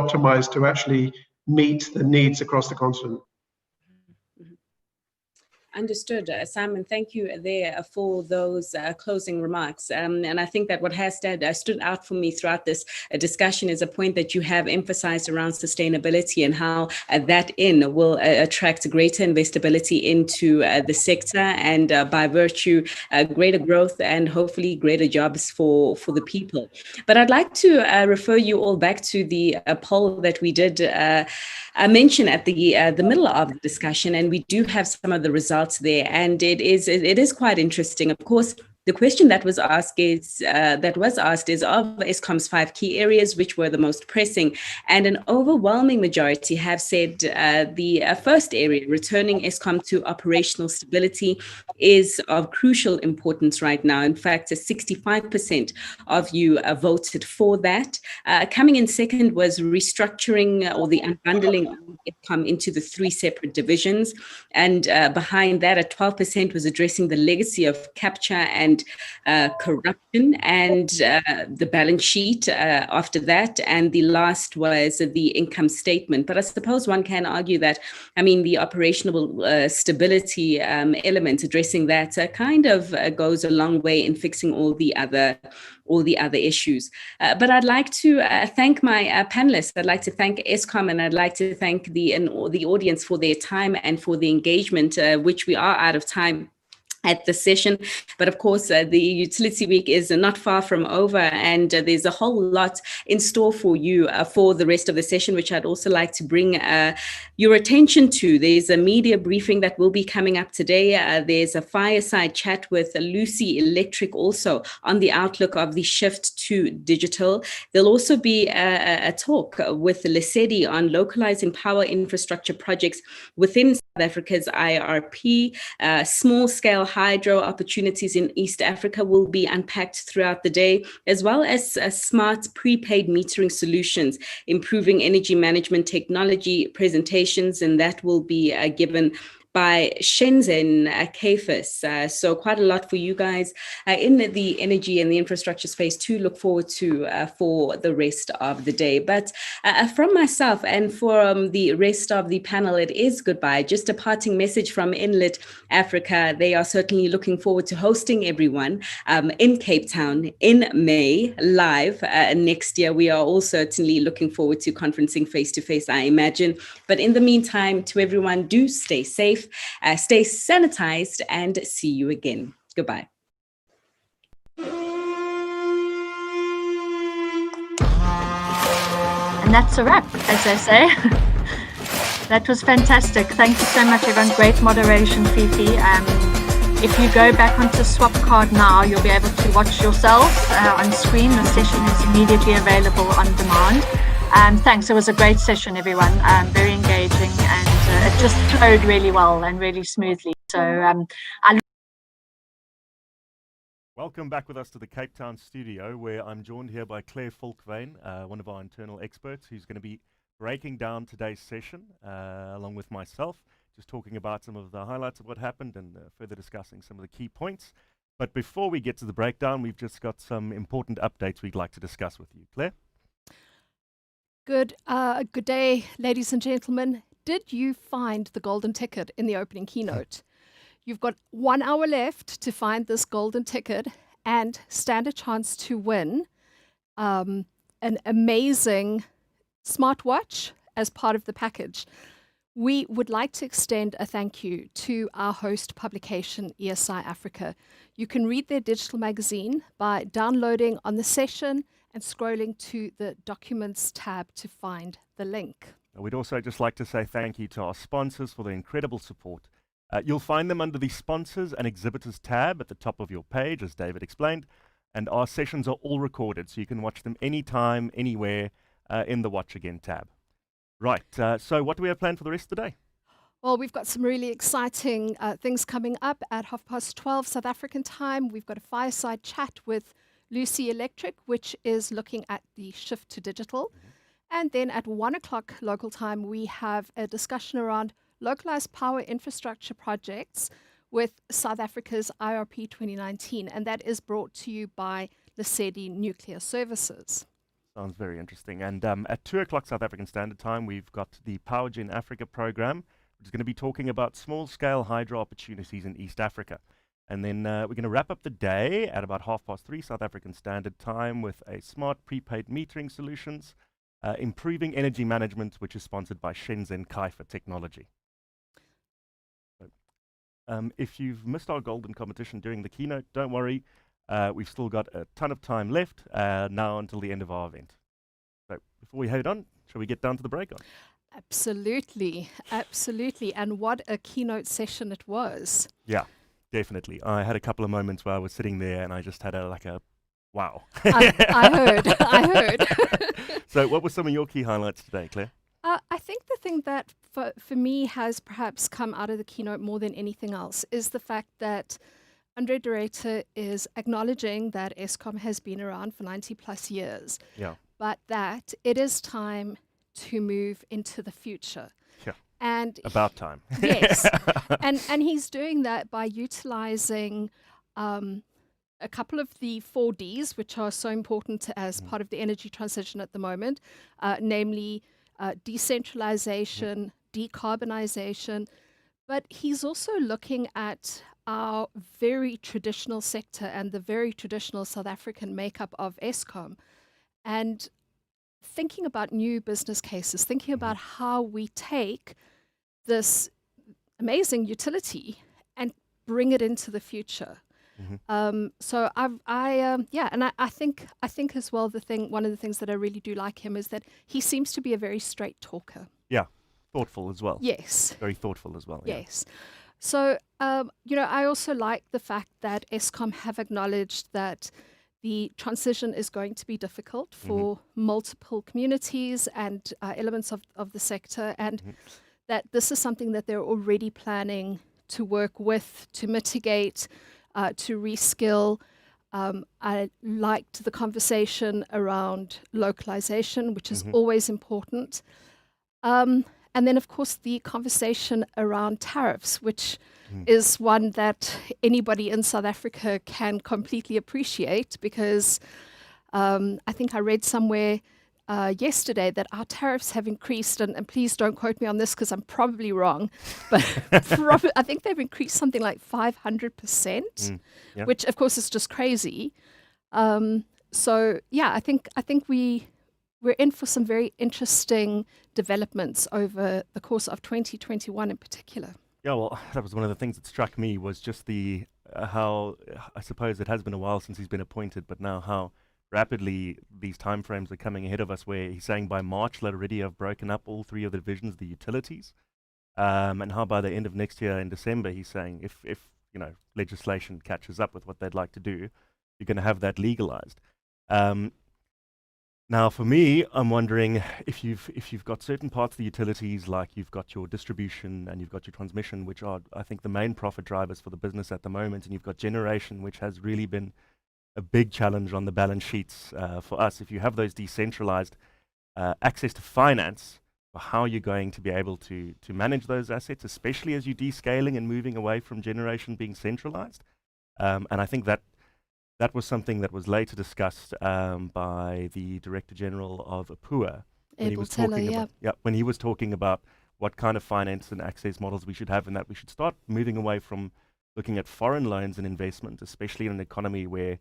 optimized to actually meet the needs across the continent. Understood. Simon, thank you there for those closing remarks. And I think that what has stood out for me throughout this discussion is a point that you have emphasized around sustainability and how that will attract greater investability into the sector and by virtue, greater growth and hopefully greater jobs for the people. But I'd like to refer you all back to the poll that we did mention at the middle of the discussion, and we do have some of the results there, and it is quite interesting. Of course, the question that was asked is of Eskom's 5 key areas, which were the most pressing, and an overwhelming majority have said the first area, returning Eskom to operational stability, is of crucial importance right now. In fact, 65% of you voted for that. Coming in second was restructuring or the unbundling of Eskom into the 3 separate divisions, and behind that, at 12%, was addressing the legacy of capture and corruption and the balance sheet after that. And the last was the income statement. But I suppose one can argue that, the operational stability element, addressing that kind of goes a long way in fixing all the other issues. But I'd like to thank my panelists. I'd like to thank Eskom, and I'd like to thank the audience for their time and for the engagement, which we are out of time at the session. But of course, the Utility Week is not far from over, and there's a whole lot in store for you for the rest of the session, which I'd also like to bring your attention to. There's a media briefing that will be coming up today. There's a fireside chat with Lucy Electric also on the outlook of the shift to digital. There'll also be a talk with Lesedi on localizing power infrastructure projects within South Africa's IRP. Small-scale hydro opportunities in East Africa will be unpacked throughout the day, as well as smart prepaid metering solutions, improving energy management technology presentations, and that will be given by Shenzhen Kafis. So quite a lot for you guys in the energy and the infrastructure space to look forward to for the rest of the day. But from myself and from the rest of the panel, it is goodbye. Just a parting message from Inlet Africa. They are certainly looking forward to hosting everyone in Cape Town in May live next year. We are all certainly looking forward to conferencing face to face, I imagine. But in the meantime, to everyone, do stay safe. Stay sanitized, and see you again. Goodbye. And that's a wrap, as they say. That was fantastic. Thank you so much, everyone. Great moderation, Fifi. If you go back onto Swapcard now, you'll be able to watch yourselves on screen. The session is immediately available on demand. Thanks. It was a great session, everyone. Very engaging, and it just flowed really well and really smoothly. So Welcome back with us to the Cape Town studio, where I'm joined here by Claire Volkvein, one of our internal experts, who's going to be breaking down today's session along with myself, just talking about some of the highlights of what happened and further discussing some of the key points. But before we get to the breakdown, we've just got some important updates we'd like to discuss with you. Claire? Good day, ladies and gentlemen. Did you find the golden ticket in the opening keynote? You've got 1 hour left to find this golden ticket and stand a chance to win an amazing smartwatch as part of the package. We would like to extend a thank you to our host publication, ESI Africa. You can read their digital magazine by downloading on the session and scrolling to the Documents tab to find the link. We'd also just like to say thank you to our sponsors for their incredible support. You'll find them under the Sponsors and Exhibitors tab at the top of your page, as David explained, and our sessions are all recorded, so you can watch them anytime, anywhere in the Watch Again tab. Right, so what do we have planned for the rest of the day? Well, we've got some really exciting things coming up at 12:30 South African time. We've got a fireside chat with Lucy Electric, which is looking at the shift to digital. And then at 1 o'clock local time, we have a discussion around localized power infrastructure projects with South Africa's IRP 2019. And that is brought to you by Lesedi Nuclear Services. Sounds very interesting. And at 2 o'clock South African Standard Time, we've got the POWERGEN Africa program which is going to be talking about small-scale hydro opportunities in East Africa. And then we're going to wrap up the day at about 3:30 South African Standard Time with a smart prepaid metering solutions, improving energy management, which is sponsored by Shenzhen Kaifa Technology. If you've missed our golden competition during the keynote, don't worry. We've still got a ton of time left now until the end of our event. So before we head on, shall we get down to the break on? Absolutely, absolutely. And what a keynote session it was. Yeah, definitely. I had a couple of moments where I was sitting there and I just had a wow. I heard. So what were some of your key highlights today, Claire? I think the thing that for me has perhaps come out of the keynote more than anything else is the fact that Andre de Ruyter is acknowledging that Eskom has been around for 90 plus years, but that it is time to move into the future. Yeah. And about time. Yes. and he's doing that by utilizing a couple of the 4Ds, which are so important as part of the energy transition at the moment, namely decentralization, decarbonization, but he's also looking at our very traditional sector and the very traditional South African makeup of Eskom, and thinking about new business cases, thinking about how we take this amazing utility and bring it into the future. So I think as well one of the things that I really do like him is that he seems to be a very straight talker. Yeah, thoughtful as well. Yes. Very thoughtful as well. Yes. So I also like the fact that Eskom have acknowledged that the transition is going to be difficult for multiple communities and elements of the sector, and that this is something that they're already planning to work with, to mitigate, to reskill. I liked the conversation around localization, which is always important. And then, of course, the conversation around tariffs, which is one that anybody in South Africa can completely appreciate, because I think I read somewhere yesterday that our tariffs have increased, and please don't quote me on this because I'm probably wrong, but I think they've increased something like 500%, which of course is just crazy. So yeah, I think we're in for some very interesting developments over the course of 2021 in particular. Yeah, well, that was one of the things that struck me, was just the how, I suppose it has been a while since he's been appointed, but now how rapidly these timeframes are coming ahead of us, where he's saying by March they'll already have broken up all three of the divisions, the utilities, and how by the end of next year in December, he's saying if legislation catches up with what they'd like to do, you're going to have that legalized. Now, for me, I'm wondering if you've got certain parts of the utilities, like you've got your distribution and you've got your transmission, which are, I think, the main profit drivers for the business at the moment, and you've got generation, which has really been a big challenge on the balance sheets for us. If you have those decentralized access to finance, how you're going to be able to manage those assets, especially as you're descaling and moving away from generation being centralized. And I think that was something that was later discussed by the Director General of APUA when he was talking about what kind of finance and access models we should have, and that we should start moving away from looking at foreign loans and investment, especially in an economy where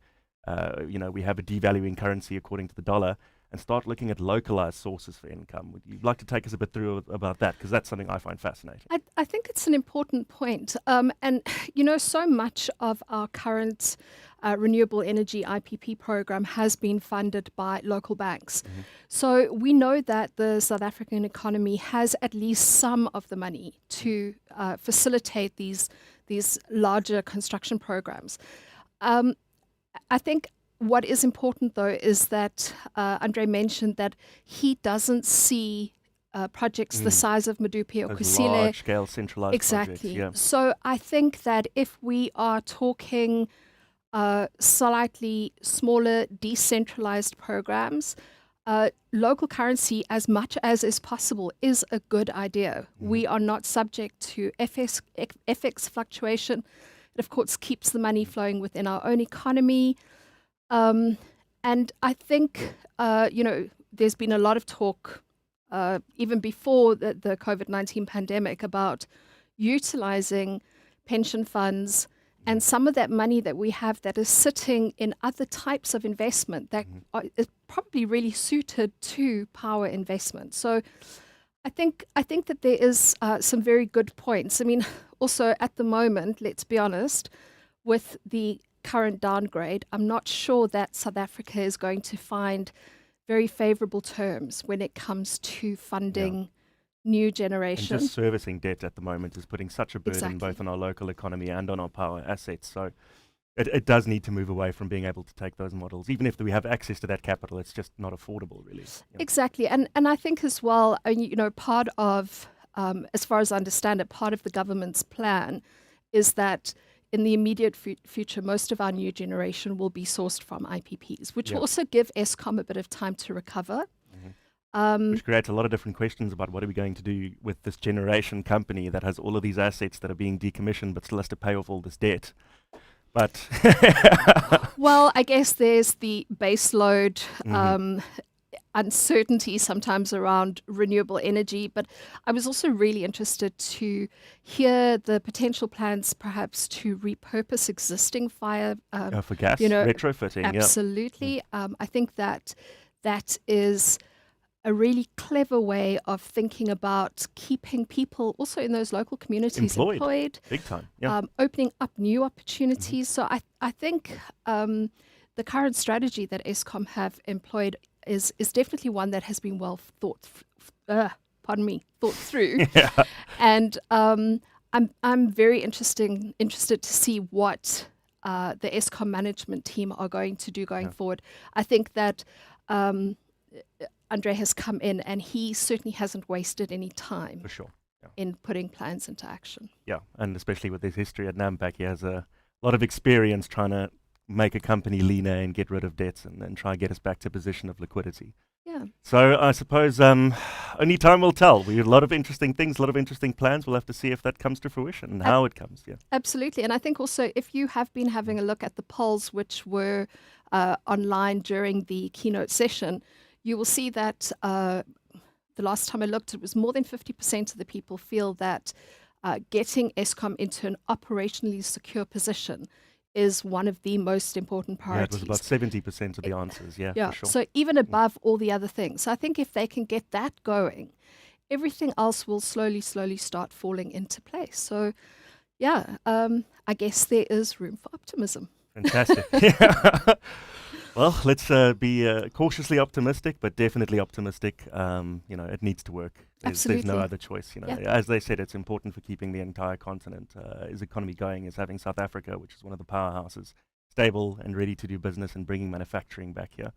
we have a devaluing currency according to the dollar, and start looking at localized sources for income. Would you like to take us a bit through about that? Because that's something I find fascinating. I think it's an important point. And, so much of our current renewable energy IPP program has been funded by local banks. So we know that the South African economy has at least some of the money to facilitate these larger construction programs. I think what is important, though, is that Andre mentioned that he doesn't see projects the size of Medupi or Kusile. Large-scale centralized exactly. projects, yeah. So I think that if we are talking slightly smaller, decentralized programs, local currency, as much as is possible, is a good idea. We are not subject to FX fluctuation. It, of course, keeps the money flowing within our own economy. And I think, there's been a lot of talk even before the COVID-19 pandemic, about utilizing pension funds and some of that money that we have that is sitting in other types of investment that is probably really suited to power investment. So I think that there is some very good points. I mean, also at the moment, let's be honest, with the current downgrade, I'm not sure that South Africa is going to find very favorable terms when it comes to funding new generation. And just servicing debt at the moment is putting such a burden both on our local economy and on our power assets. So it does need to move away from being able to take those models. Even if we have access to that capital, it's just not affordable, really. Exactly. And I think as well, part of, as far as I understand it, part of the government's plan is that in the immediate future, most of our new generation will be sourced from IPPs, which will also give Eskom a bit of time to recover. Which creates a lot of different questions about what are we going to do with this generation company that has all of these assets that are being decommissioned but still has to pay off all this debt. But well, I guess there's the baseload uncertainty sometimes around renewable energy, but I was also really interested to hear the potential plans perhaps to repurpose existing fire for gas retrofitting. Absolutely. I think that is a really clever way of thinking about keeping people also in those local communities employed. Big time. Opening up new opportunities. So I think the current strategy that Eskom have employed is definitely one that has been well thought through. And I'm very interested to see what the Eskom management team are going to do going forward. I think that Andre has come in and he certainly hasn't wasted any time for sure in putting plans into action. Yeah, and especially with his history at Nampak, he has a lot of experience trying to make a company leaner and get rid of debts and try and get us back to a position of liquidity. Yeah. So I suppose only time will tell. We have a lot of interesting things, a lot of interesting plans. We'll have to see if that comes to fruition and how it comes. Yeah. Absolutely. And I think also if you have been having a look at the polls which were online during the keynote session, you will see that the last time I looked, it was more than 50% of the people feel that getting Eskom into an operationally secure position is one of the most important priorities. Yeah, it was about 70% of the answers, for sure. So even above all the other things. So I think if they can get that going, everything else will slowly start falling into place. So I guess there is room for optimism. Fantastic. Well, let's be cautiously optimistic, but definitely optimistic. It needs to work. There's no other choice. As they said, it's important for keeping the entire continent, his economy going, is having South Africa, which is one of the powerhouses, stable and ready to do business and bringing manufacturing back here.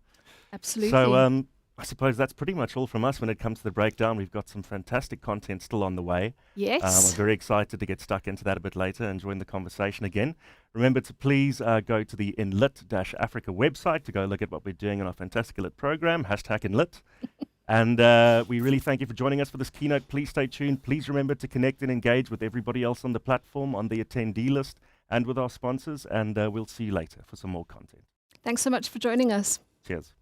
Absolutely. So I suppose that's pretty much all from us when it comes to the breakdown. We've got some fantastic content still on the way. Yes. I'm very excited to get stuck into that a bit later and join the conversation again. Remember to please go to the Enlit-Africa website to go look at what we're doing on our fantastic Enlit program, #Enlit. And we really thank you for joining us for this keynote. Please stay tuned. Please remember to connect and engage with everybody else on the platform, on the attendee list, and with our sponsors. And we'll see you later for some more content. Thanks so much for joining us. Cheers.